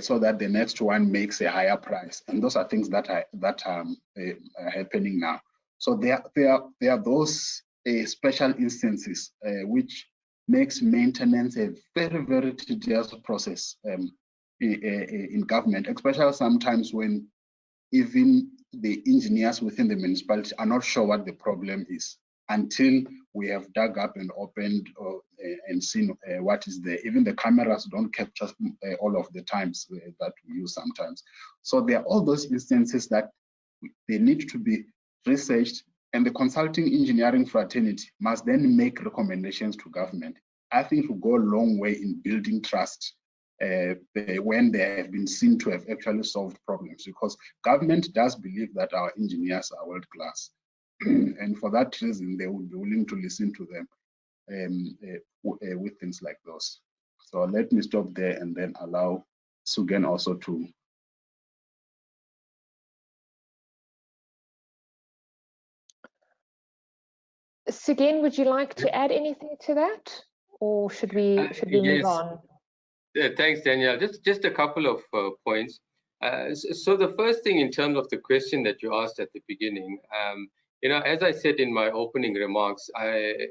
so that the next one makes a higher price. And those are things that are happening now. So there are those special instances which makes maintenance a very, very tedious process in government, especially sometimes when even the engineers within the municipality are not sure what the problem is until we have dug up and opened and seen what is there. Even the cameras don't capture all of the times that we use sometimes. So there are all those instances that they need to be researched, and the consulting engineering fraternity must then make recommendations to government. I think it will go a long way in building trust when they have been seen to have actually solved problems, because government does believe that our engineers are world class. And for that reason, they would be willing to listen to them with things like those. So let me stop there and then allow Sugen also to. Sugen, would you like to add anything to that, or should we move on? Thanks, Danielle. Just a couple of points. So the first thing in terms of the question that you asked at the beginning, as I said in my opening remarks, I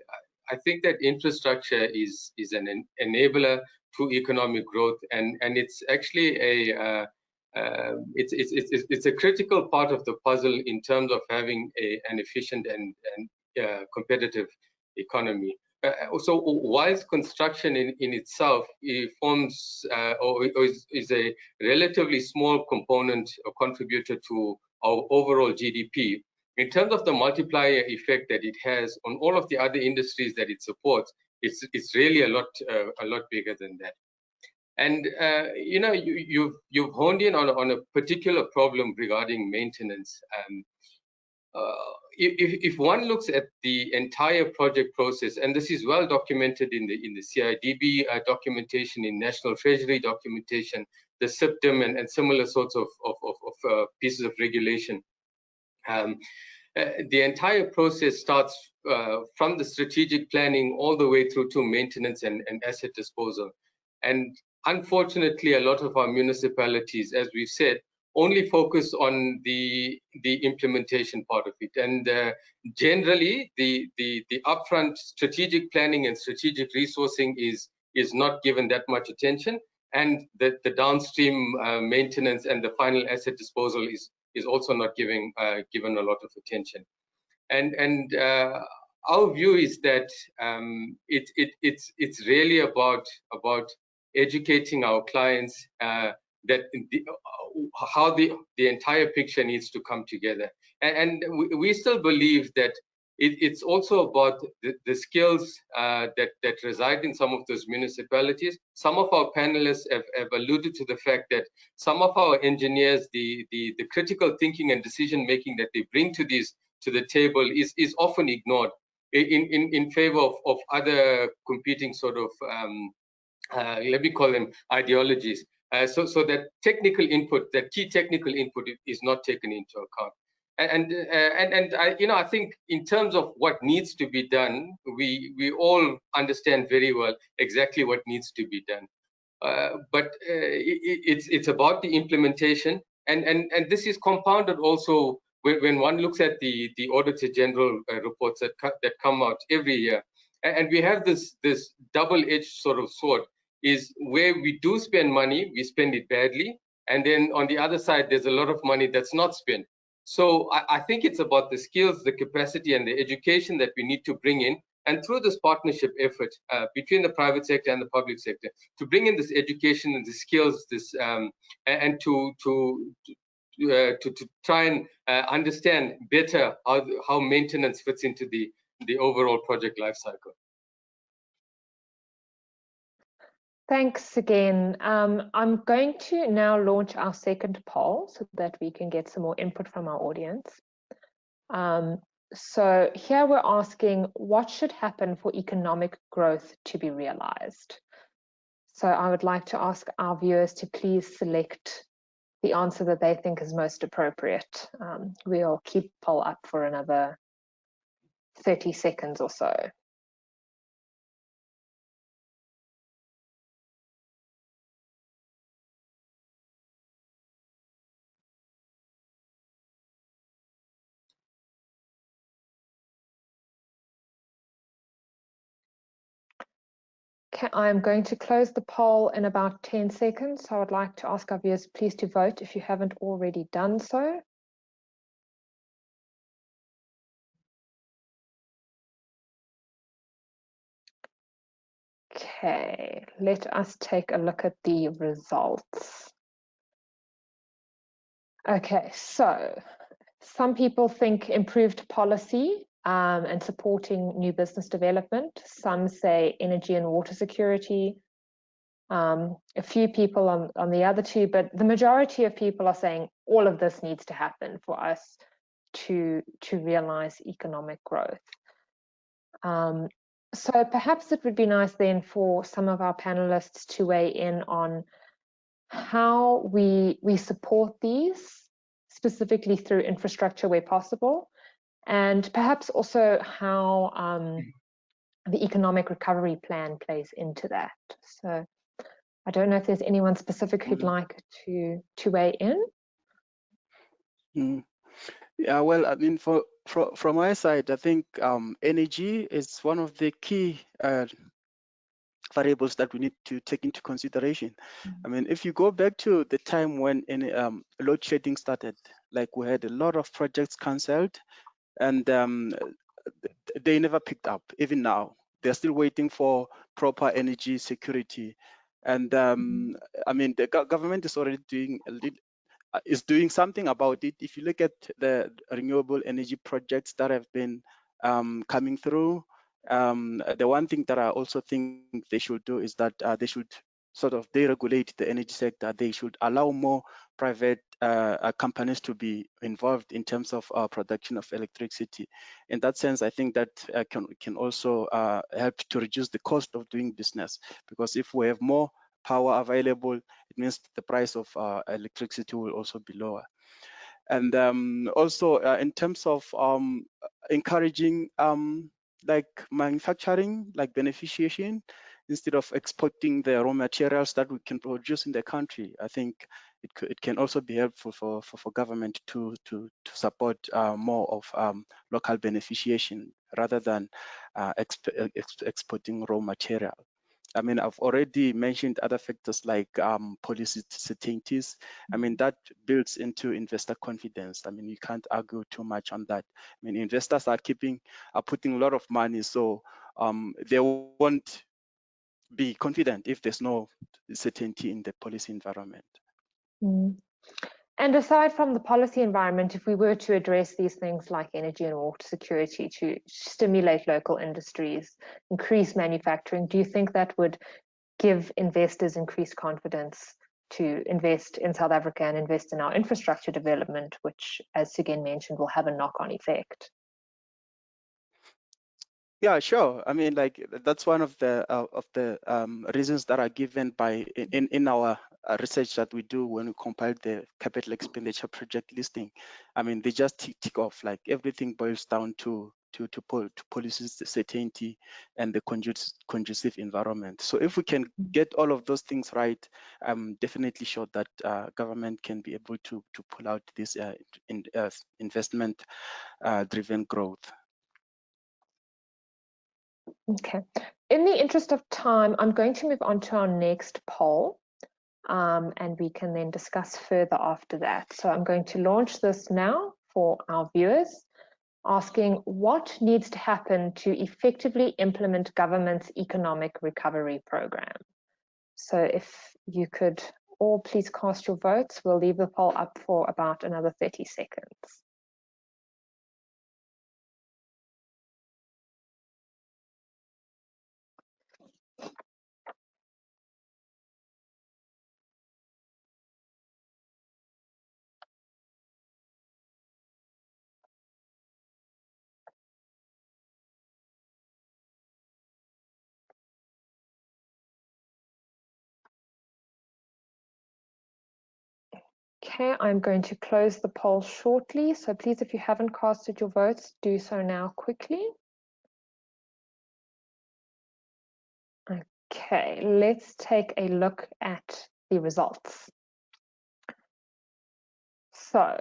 think that infrastructure is an enabler to economic growth, and it's actually it's a critical part of the puzzle in terms of having an efficient and competitive economy. So whilst construction in itself forms or is a relatively small component or contributor to our overall GDP, in terms of the multiplier effect that it has on all of the other industries that it supports, it's really a lot bigger than that. And you've honed in on a particular problem regarding maintenance. If one looks at the entire project process, and this is well documented in the CIDB documentation, in National Treasury documentation, the SIPTM and similar sorts of pieces of regulation, the entire process starts from the strategic planning all the way through to maintenance and asset disposal. And unfortunately, a lot of our municipalities, as we've said, only focus on the implementation part of it. And generally, the upfront strategic planning and strategic resourcing is not given that much attention. And the downstream maintenance and the final asset disposal is also not given a lot of attention. And our view is that it's really about educating our clients that how the entire picture needs to come together. And we still believe that it's also about the skills that reside in some of those municipalities. Some of our panelists have alluded to the fact that some of our engineers, the critical thinking and decision making that they bring to the table is often ignored in favor of other competing sort of let me call them ideologies. So that technical input, that key technical input, is not taken into account. And I think in terms of what needs to be done, we all understand very well exactly what needs to be done. But it's about the implementation, and this is compounded also when one looks at the Auditor General reports that come out every year, and we have this double-edged sort of sword. Is where we do spend money, we spend it badly, and then on the other side, there's a lot of money that's not spent. So I think it's about the skills, the capacity, and the education that we need to bring in, and through this partnership effort between the private sector and the public sector, to bring in this education and the skills, and to to try and understand better how maintenance fits into the overall project life cycle. Thanks again. I'm going to now launch our second poll so that we can get some more input from our audience. So here we're asking, what should happen for economic growth to be realized? So I would like to ask our viewers to please select the answer that they think is most appropriate. We'll keep the poll up for another 30 seconds or so. Okay, I'm going to close the poll in about 10 seconds. So I would like to ask our viewers please to vote if you haven't already done so. Okay, let us take a look at the results. Okay, so some people think improved policy and supporting new business development. Some say energy and water security. A few people on the other two, but the majority of people are saying all of this needs to happen for us to realize economic growth. So perhaps it would be nice then for some of our panelists to weigh in on how we support these, specifically through infrastructure where possible, and perhaps also how the economic recovery plan plays into that. So I don't know if there's anyone specific who'd like to weigh in. Yeah, well, I mean, from my side, I think energy is one of the key variables that we need to take into consideration. I mean, if you go back to the time when load shedding started, like we had a lot of projects cancelled, and they never picked up. Even now, they're still waiting for proper energy security. And I mean, the government is already doing something about it. If you look at the renewable energy projects that have been coming through, the one thing that I also think they should do is that they should sort of deregulate the energy sector. They should allow more private companies to be involved in terms of production of electricity. In that sense, I think that can also help to reduce the cost of doing business, because if we have more power available, it means the price of electricity will also be lower. And also in terms of encouraging like manufacturing, like beneficiation, instead of exporting the raw materials that we can produce in the country, I think it can also be helpful for government to support more of local beneficiation rather than exporting raw material. I mean, I've already mentioned other factors like policy certainties. I mean, that builds into investor confidence. I mean, you can't argue too much on that. I mean, investors are putting a lot of money, so they won't be confident if there's no certainty in the policy environment. And aside from the policy environment, if we were to address these things like energy and water security to stimulate local industries, increase manufacturing, do you think that would give investors increased confidence to invest in South Africa and invest in our infrastructure development, which, as Sugen mentioned, will have a knock-on effect? Yeah, sure. I mean, like that's one of the reasons that are given by in our research that we do when we compile the capital expenditure project listing. I mean, they just tick off, like everything boils down to policy certainty and the conducive environment. So if we can get all of those things right, I'm definitely sure that government can be able to pull out this investment driven growth. Okay. In the interest of time, I'm going to move on to our next poll, and we can then discuss further after that. So I'm going to launch this now for our viewers, asking what needs to happen to effectively implement government's economic recovery program. So if you could all please cast your votes. We'll leave the poll up for about another 30 seconds. Okay, I'm going to close the poll shortly. So please, if you haven't casted your votes, do so now quickly. Okay, let's take a look at the results. So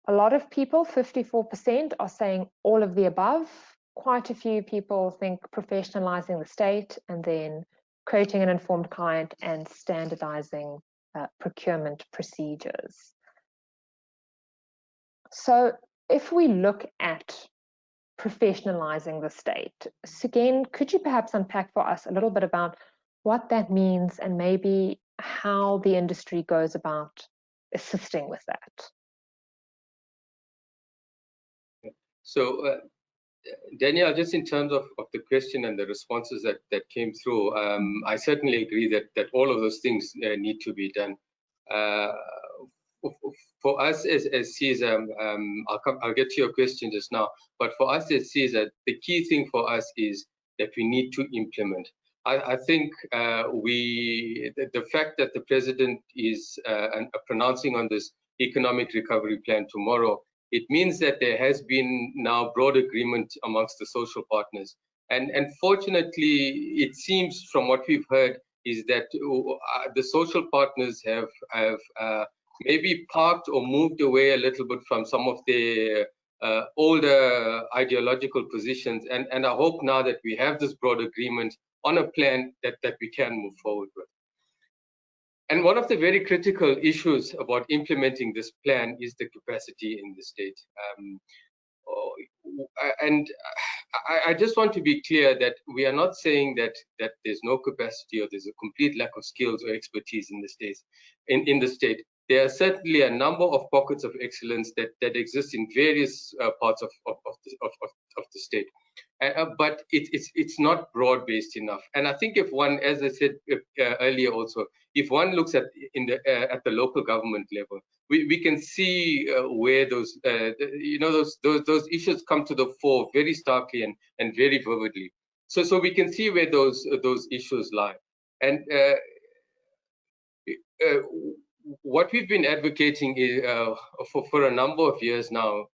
a lot of people, 54%, are saying all of the above. Quite a few people think professionalizing the state and then creating an informed client and standardizing procurement procedures. So if we look at professionalizing the state, Sugen, could you perhaps unpack for us a little bit about what that means and maybe how the industry goes about assisting with that? So, Danielle, just in terms of the question and the responses that came through, I certainly agree that all of those things need to be done. For us as CSA, I'll get to your question just now, but for us as CSA, the key thing for us is that we need to implement. I think the fact that the president is pronouncing on this economic recovery plan tomorrow, it means that there has been now broad agreement amongst the social partners. And fortunately, it seems from what we've heard is that the social partners have maybe parked or moved away a little bit from some of the older ideological positions. And I hope now that we have this broad agreement on a plan that we can move forward with. And one of the very critical issues about implementing this plan is the capacity in the state. And I just want to be clear that we are not saying that there's no capacity or there's a complete lack of skills or expertise in the states. In the state, there are certainly a number of pockets of excellence that exist in various parts of the state. But it's not broad-based enough. And I think if one, as I said earlier also, if one looks at the local government level, we can see where those those issues come to the fore very starkly and very vividly. So we can see where those issues lie. And what we've been advocating for a number of years now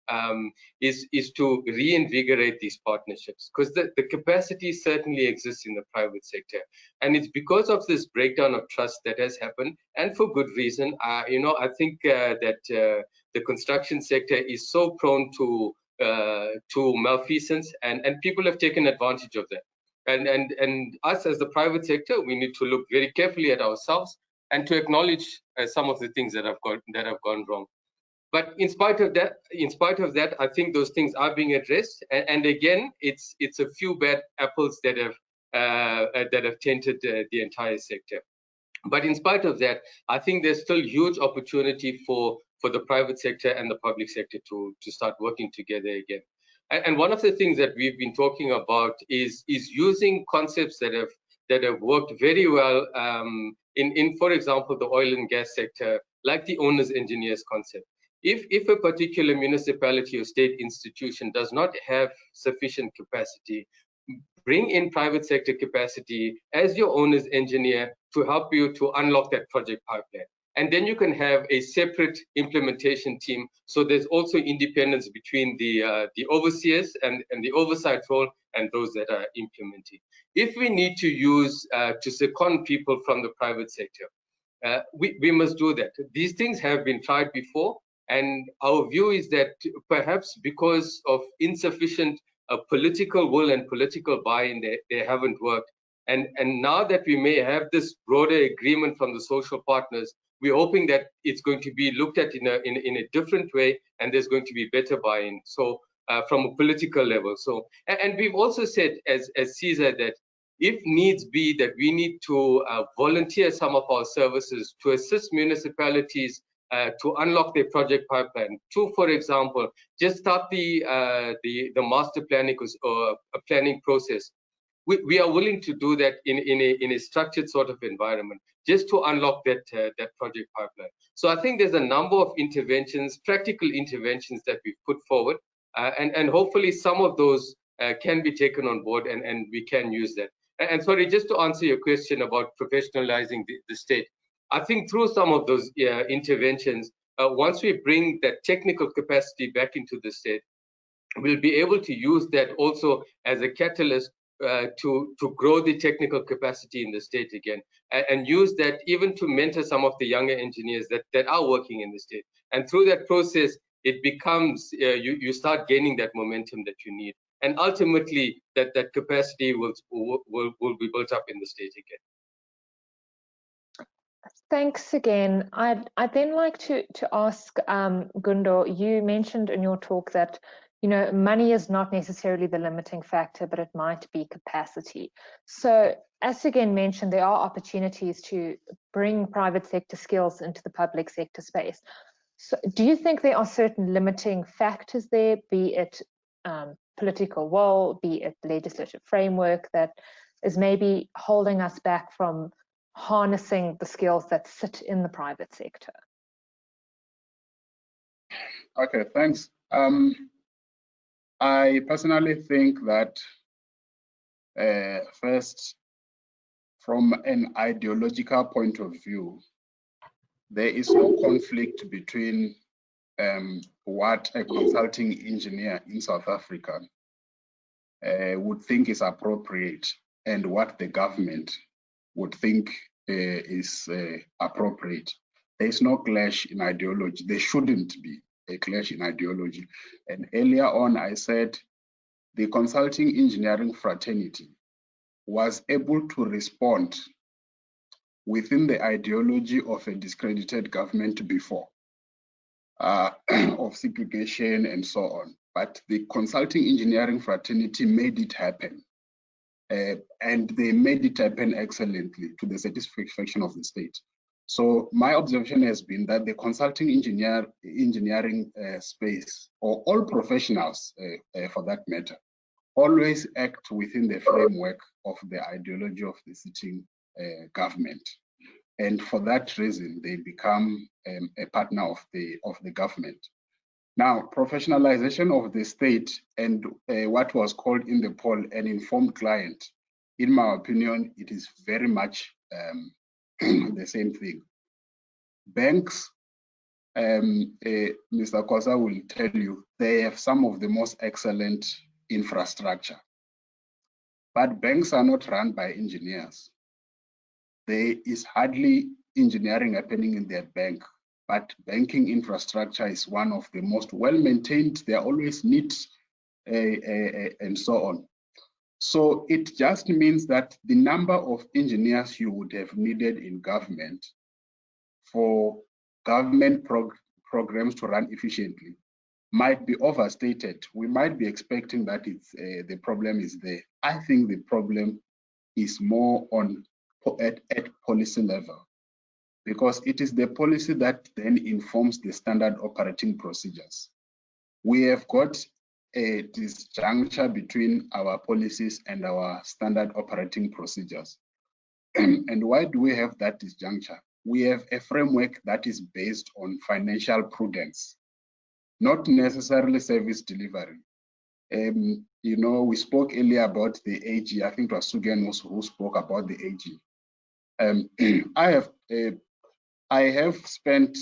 is to reinvigorate these partnerships, because the capacity certainly exists in the private sector, and it's because of this breakdown of trust that has happened, and for good reason. I think that the construction sector is so prone to malfeasance, and people have taken advantage of that. And us as the private sector, we need to look very carefully at ourselves and to acknowledge some of the things that have gone wrong. But in spite of that, I think those things are being addressed. And again, it's a few bad apples that have tainted the entire sector. But in spite of that, I think there's still huge opportunity for the private sector and the public sector to start working together again. And one of the things that we've been talking about is using concepts that have worked very well in, for example, the oil and gas sector, like the owner's engineers concept. If a particular municipality or state institution does not have sufficient capacity, bring in private sector capacity as your owner's engineer to help you to unlock that project pipeline. And then you can have a separate implementation team. So there's also independence between the overseers and the oversight role and those that are implementing. If we need to use to second people from the private sector, we must do that. These things have been tried before, and our view is that perhaps because of insufficient political will and political buy-in, they haven't worked. And now that we may have this broader agreement from the social partners, we're hoping that it's going to be looked at in a different way, and there's going to be better buy-in. So from a political level. So, and we've also said as CSA that if needs be that we need to volunteer some of our services to assist municipalities to unlock their project pipeline, to, for example, just start the master planning planning process. We are willing to do that in a structured sort of environment, just to unlock that project pipeline. So I think there's a number of interventions, practical interventions that we've put forward, and hopefully some of those can be taken on board, and we can use that. And sorry, just to answer your question about professionalizing the state, I think through some of those interventions, once we bring that technical capacity back into the state, we'll be able to use that also as a catalyst to grow the technical capacity in the state again, and use that even to mentor some of the younger engineers that are working in the state. And through that process, it becomes, you start gaining that momentum that you need. And ultimately, that capacity will be built up in the state again. Thanks again. I'd then like to ask Gundo, you mentioned in your talk that money is not necessarily the limiting factor, but it might be capacity. So as again mentioned, there are opportunities to bring private sector skills into the public sector space. So do you think there are certain limiting factors there, be it political will, be it legislative framework, that is maybe holding us back from harnessing the skills that sit in the private sector? Okay, thanks. I personally think that first, from an ideological point of view, there is no conflict between what a consulting engineer in South Africa would think is appropriate and what the government would think is appropriate. There is no clash in ideology. There shouldn't be a clash in ideology. And earlier on, I said the consulting engineering fraternity was able to respond within the ideology of a discredited government before, of segregation and so on. But the consulting engineering fraternity made it happen. And they made it happen excellently to the satisfaction of the state. So my observation has been that the consulting engineering space, or all professionals for that matter, always act within the framework of the ideology of the sitting government. And for that reason, they become a partner of the government. Now, professionalization of the state and what was called in the poll an informed client, in my opinion, it is very much the same thing. Banks, Mr. Kosa will tell you, they have some of the most excellent infrastructure. But banks are not run by engineers. There is hardly engineering happening in their bank, but banking infrastructure is one of the most well-maintained. There are always needs and so on. So it just means that the number of engineers you would have needed in government for government programs to run efficiently might be overstated. We might be expecting that it's the problem is there. I think the problem is more at policy level, because it is the policy that then informs the standard operating procedures. We have got a disjuncture between our policies and our standard operating procedures. And why do we have that disjuncture? We have a framework that is based on financial prudence, not necessarily service delivery. We spoke earlier about the AG. I think it was Sugan who spoke about the AG. I have spent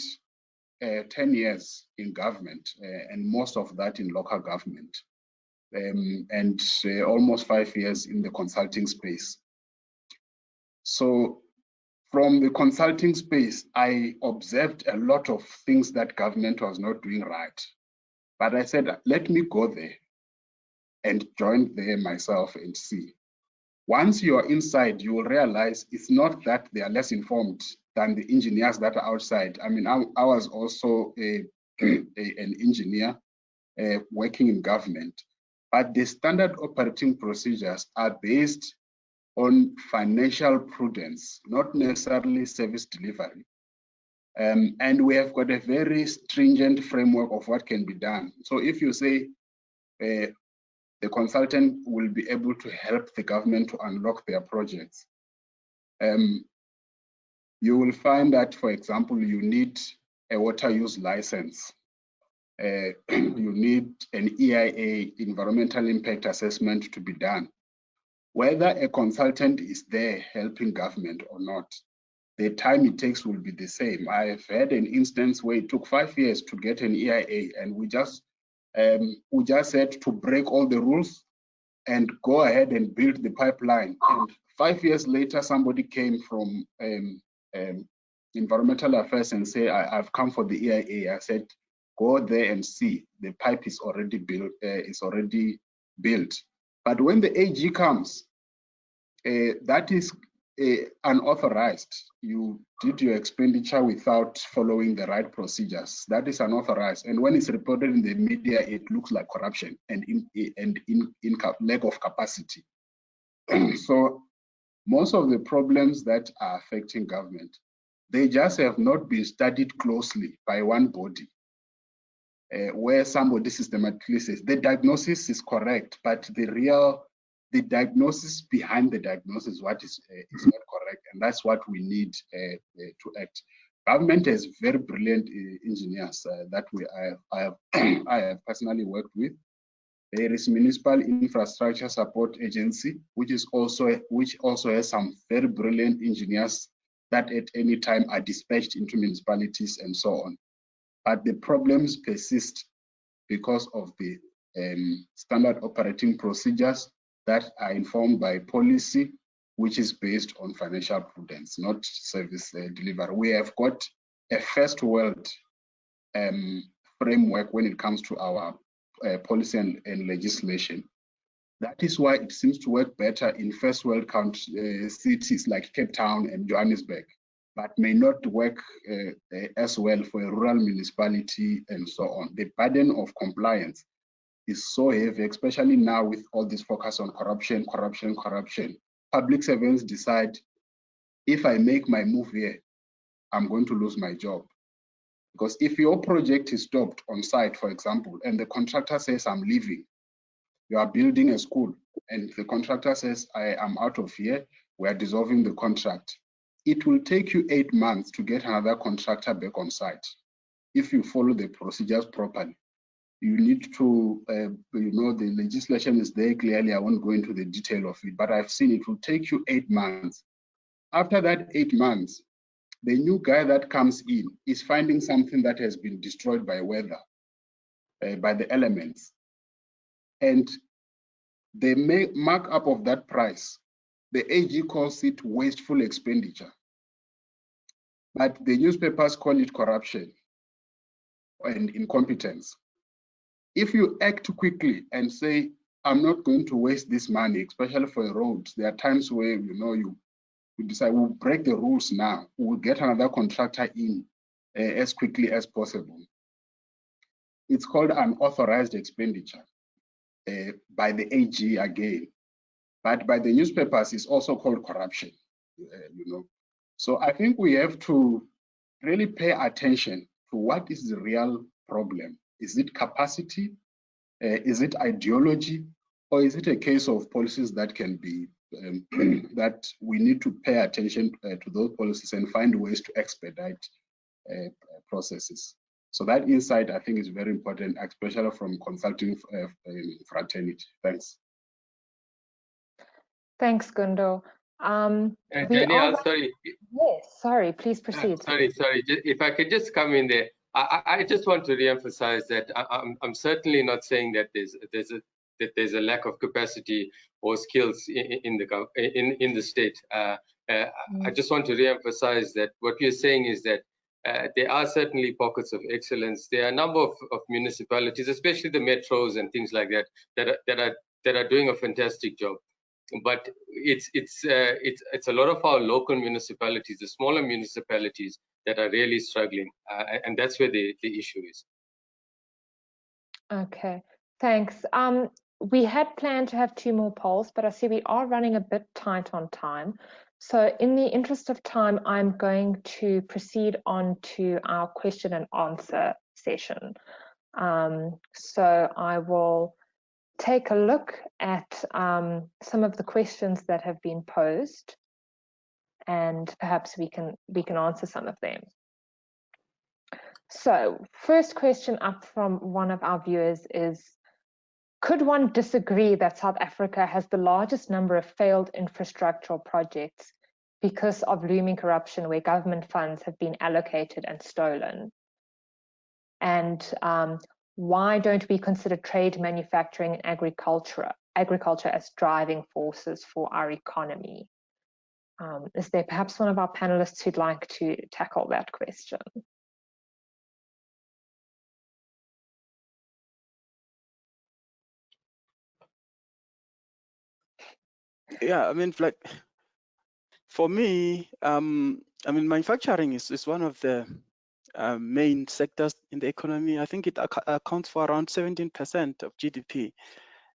10 years in government, and most of that in local government, and almost 5 years in the consulting space. So from the consulting space, I observed a lot of things that government was not doing right. But I said, let me go there and join there myself and see. Once you are inside, you will realize it's not that they are less informed than the engineers that are outside. I mean, I was also an engineer working in government, but the standard operating procedures are based on financial prudence, not necessarily service delivery. And we have got a very stringent framework of what can be done. So if you say the consultant will be able to help the government to unlock their projects, you will find that, for example, you need a water use license. You need an EIA, environmental impact assessment, to be done. Whether a consultant is there helping government or not, the time it takes will be the same. I have had an instance where it took 5 years to get an EIA, and we just had to break all the rules and go ahead and build the pipeline. And 5 years later, somebody came from environmental affairs and say, I've come for the EIA. I said, go there and see, the pipe is already built. But when the AG comes, that is unauthorized. You did your expenditure without following the right procedures. That is unauthorized. And when it's reported in the media, it looks like corruption and lack of capacity. So most of the problems that are affecting government, they just have not been studied closely by one body, where somebody systematically says the diagnosis is correct, but the diagnosis behind the diagnosis, what is not correct, and that's what we need to act. Government has very brilliant engineers that I have personally worked with. There is Municipal Infrastructure Support Agency, which also has some very brilliant engineers that at any time are dispatched into municipalities and so on. But the problems persist because of the standard operating procedures that are informed by policy, which is based on financial prudence, not service delivery. We have got a first world framework when it comes to our policy and legislation. That is why it seems to work better in first world cities like Cape Town and Johannesburg, but may not work as well for a rural municipality and so on. The burden of compliance is so heavy, especially now with all this focus on corruption. Public servants decide, if I make my move here, I'm going to lose my job. Because if your project is stopped on site, for example, and the contractor says, I'm leaving, you are building a school, and the contractor says, I am out of here, we are dissolving the contract. It will take you 8 months to get another contractor back on site. If you follow the procedures properly, you need to, the legislation is there clearly. I won't go into the detail of it, but I've seen it will take you 8 months. After that 8 months, the new guy that comes in is finding something that has been destroyed by weather, by the elements. And the markup of that price, the AG calls it wasteful expenditure. But the newspapers call it corruption and incompetence. If you act quickly and say, I'm not going to waste this money, especially for roads, there are times where you decide we'll break the rules now, we'll get another contractor in as quickly as possible. It's called unauthorized expenditure by the AG again, but by the newspapers it's also called corruption. So I think we have to really pay attention to what is the real problem. Is it capacity? Is it ideology? Or is it a case of policies that can be, that we need to pay attention to those policies and find ways to expedite processes? So that insight, I think, is very important, especially from consulting fraternity. Thanks. Thanks, Gundo. Danielle, sorry. Yes, sorry, please proceed. Sorry. If I could just come in there. I just want to re-emphasize that I'm certainly not saying that there's a lack of capacity or skills in the state. I just want to re-emphasize that what you're saying is that there are certainly pockets of excellence. There are a number of municipalities, especially the metros and things like that, that are doing a fantastic job. But it's a lot of our local municipalities, the smaller municipalities, that are really struggling, and that's where the issue is. Okay, thanks. we had planned to have 2 more polls, but I see we are running a bit tight on time. So in the interest of time, I'm going to proceed on to our question and answer session. So I will take a look at some of the questions that have been posed, and perhaps we can answer some of them. So first question up from one of our viewers is, could one disagree that South Africa has the largest number of failed infrastructural projects because of looming corruption where government funds have been allocated and stolen? And why don't we consider trade, manufacturing, and agriculture as driving forces for our economy? Is there perhaps one of our panelists who'd like to tackle that question? Yeah, I mean, like, for me, I mean, manufacturing is one of the main sectors in the economy. I think it accounts for around 17% of GDP.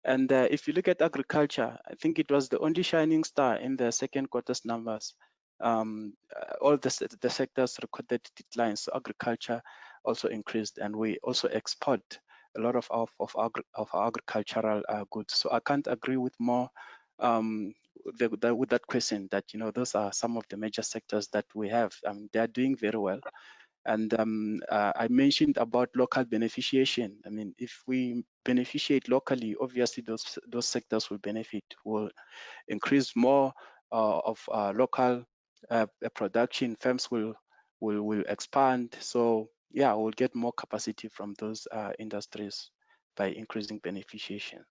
And if you look at agriculture, I think it was the only shining star in the second quarter's numbers. All the sectors recorded declines. So agriculture also increased, and we also export a lot of our agricultural goods. So I can't agree with more with that question. That, you know, those are some of the major sectors that we have. They are doing very well. And I mentioned about local beneficiation. I mean, if we beneficiate locally, obviously those sectors will benefit, will increase more of local production. Firms will expand. So yeah, we'll get more capacity from those industries by increasing beneficiation.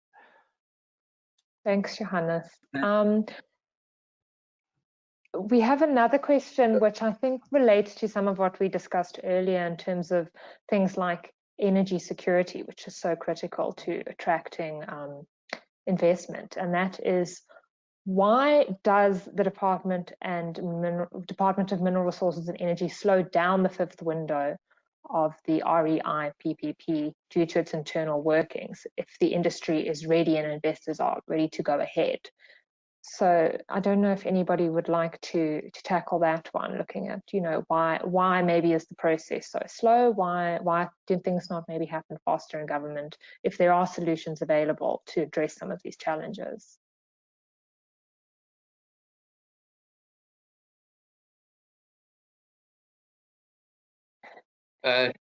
Thanks, Johannes. We have another question which I think relates to some of what we discussed earlier in terms of things like energy security, which is so critical to attracting investment. And that is, why does the Department of Mineral Resources and Energy slow down the 5th window of the REI PPP due to its internal workings if the industry is ready and investors are ready to go ahead? So I don't know if anybody would like to tackle that one, looking at, you know, why maybe is the process so slow? Why did things not maybe happen faster in government if there are solutions available to address some of these challenges?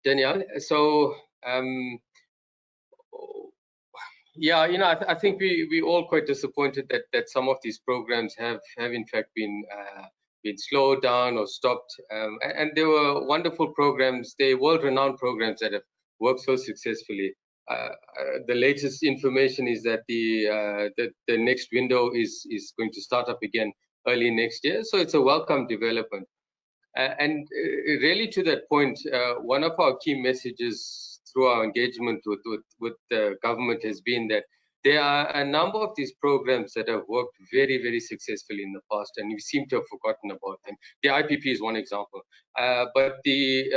Danielle, so yeah, you know, I think we all quite disappointed that some of these programs have in fact been slowed down or stopped. And they were wonderful programs. They world-renowned programs that have worked so successfully. The latest information is that the next window is going to start up again early next year. So it's a welcome development. And really, to that point, one of our key messages through our engagement with the government has been that there are a number of these programs that have worked very, very successfully in the past, and we seem to have forgotten about them. The IPP is one example, but the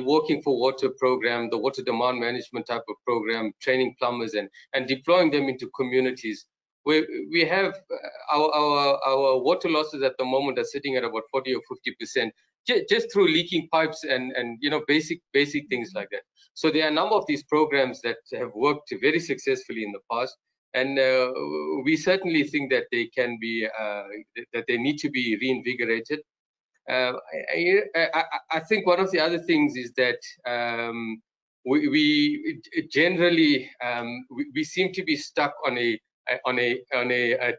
Working for Water program, the water demand management type of program, training plumbers and deploying them into communities. We have our water losses at the moment are sitting at about 40 or 50%, just through leaking pipes and you know, basic things like that. So there are a number of these programs that have worked very successfully in the past, and we certainly think that they can be that they need to be reinvigorated. I think one of the other things is that we generally we seem to be stuck on a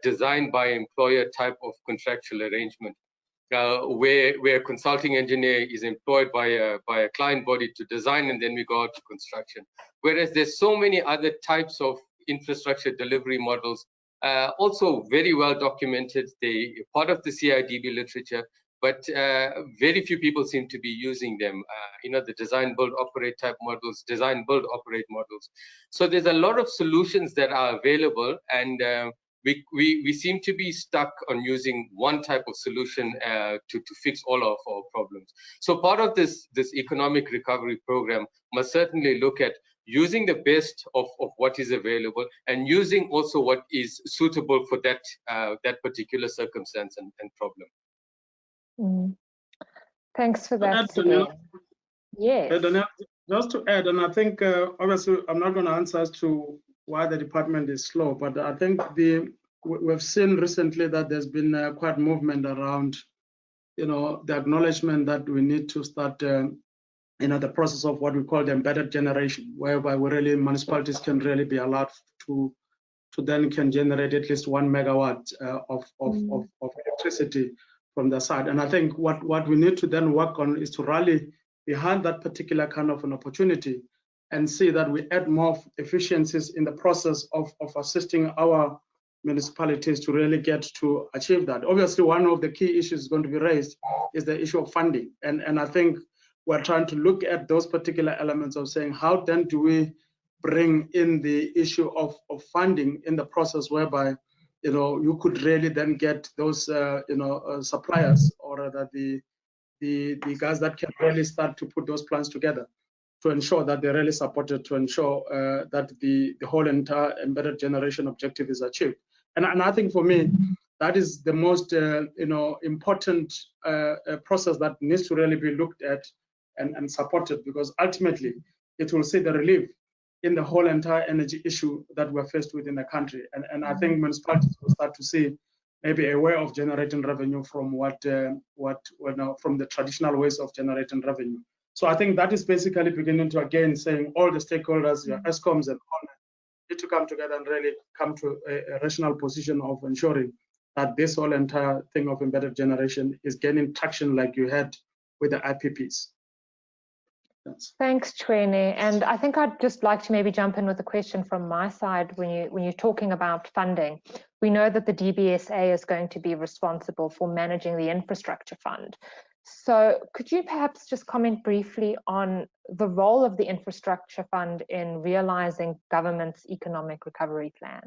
design by employer type of contractual arrangement, where a consulting engineer is employed by a client body to design, and then we go out to construction. Whereas there's so many other types of infrastructure delivery models, also very well documented. They part of the CIDB literature, but very few people seem to be using them. You know, the design, build, operate type models, design, build, operate models. So there's a lot of solutions that are available, and we seem to be stuck on using one type of solution to fix all of our problems. So part of this economic recovery program must certainly look at using the best of what is available and using also what is suitable for that that particular circumstance and problem. Thanks for that, Sugeng. Yes. Just to add, and I think obviously I'm not going to answer as to why the department is slow, but I think we've seen recently that there's been quite movement around, the acknowledgement that we need to start, the process of what we call the embedded generation, whereby municipalities can really be allowed to then can generate at least 1 megawatt of electricity from the side. And I think what we need to then work on is to rally behind that particular kind of an opportunity and see that we add more efficiencies in the process of assisting our municipalities to really get to achieve that. Obviously, one of the key issues going to be raised is the issue of funding. And I think we're trying to look at those particular elements of saying, how then do we bring in the issue of funding in the process whereby, you could really then get those, suppliers or that the guys that can really start to put those plans together to ensure that they're really supported, to ensure that the whole entire embedded generation objective is achieved. And I think for me, that is the most important process that needs to really be looked at and supported, because ultimately it will see the relief in the whole entire energy issue that we're faced with in the country. And I think municipalities will start to see maybe a way of generating revenue from from the traditional ways of generating revenue. So I think that is basically beginning to, again, saying all the stakeholders, your ESCOMs and all, need to come together and really come to a rational position of ensuring that this whole entire thing of embedded generation is gaining traction like you had with the IPPs. Thanks, Chwene. And I think I'd just like to maybe jump in with a question from my side when you're talking about funding. We know that the DBSA is going to be responsible for managing the infrastructure fund. So could you perhaps just comment briefly on the role of the infrastructure fund in realizing government's economic recovery plan?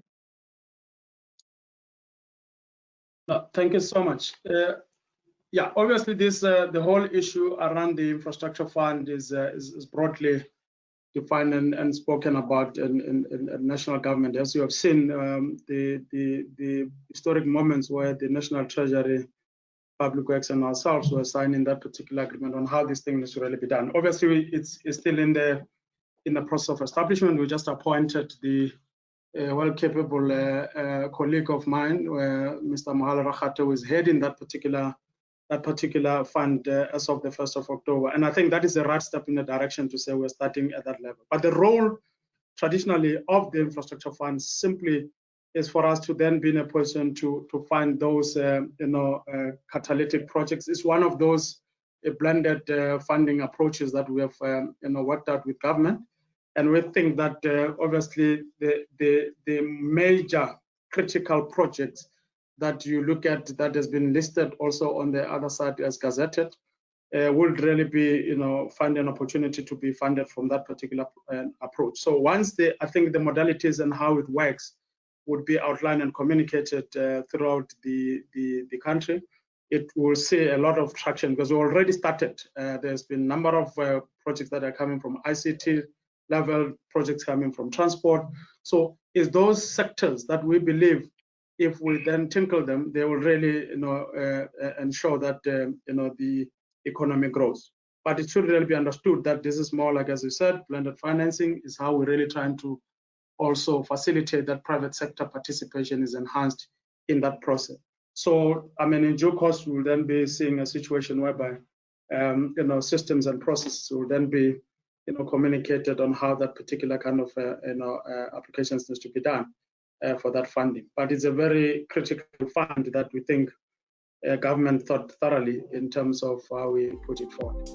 Thank you so much. Yeah, obviously the whole issue around the infrastructure fund is broadly defined and spoken about in national government. As you have seen, the historic moments where the National Treasury, Public Works and ourselves were signing that particular agreement on how this thing needs to really be done. Obviously, it's still in the process of establishment. We just appointed the well-capable colleague of mine, Mr. Mohala Rakhato, who is heading that particular fund as of the 1st of October. And I think that is the right step in the direction to say we're starting at that level. But the role traditionally of the infrastructure fund simply is for us to then be in a position to find those catalytic projects. It's one of those blended funding approaches that we have worked out with government. And we think that obviously the major critical projects that you look at that has been listed also on the other side as gazetted would really be, find an opportunity to be funded from that particular approach. So once I think the modalities and how it works would be outlined and communicated throughout the country, it will see a lot of traction because we already started. There's been a number of projects that are coming from ICT level, projects coming from transport. So it's those sectors that we believe if we then tinkle them, they will really ensure that the economy grows. But it should really be understood that this is more like, as you said, blended financing is how we're really trying to also facilitate that private sector participation is enhanced in that process. So, I mean, in due course, we'll then be seeing a situation whereby, systems and processes will then be, communicated on how that particular kind of, applications needs to be done for that funding. But it's a very critical fund that we think government thought thoroughly in terms of how we put it forward.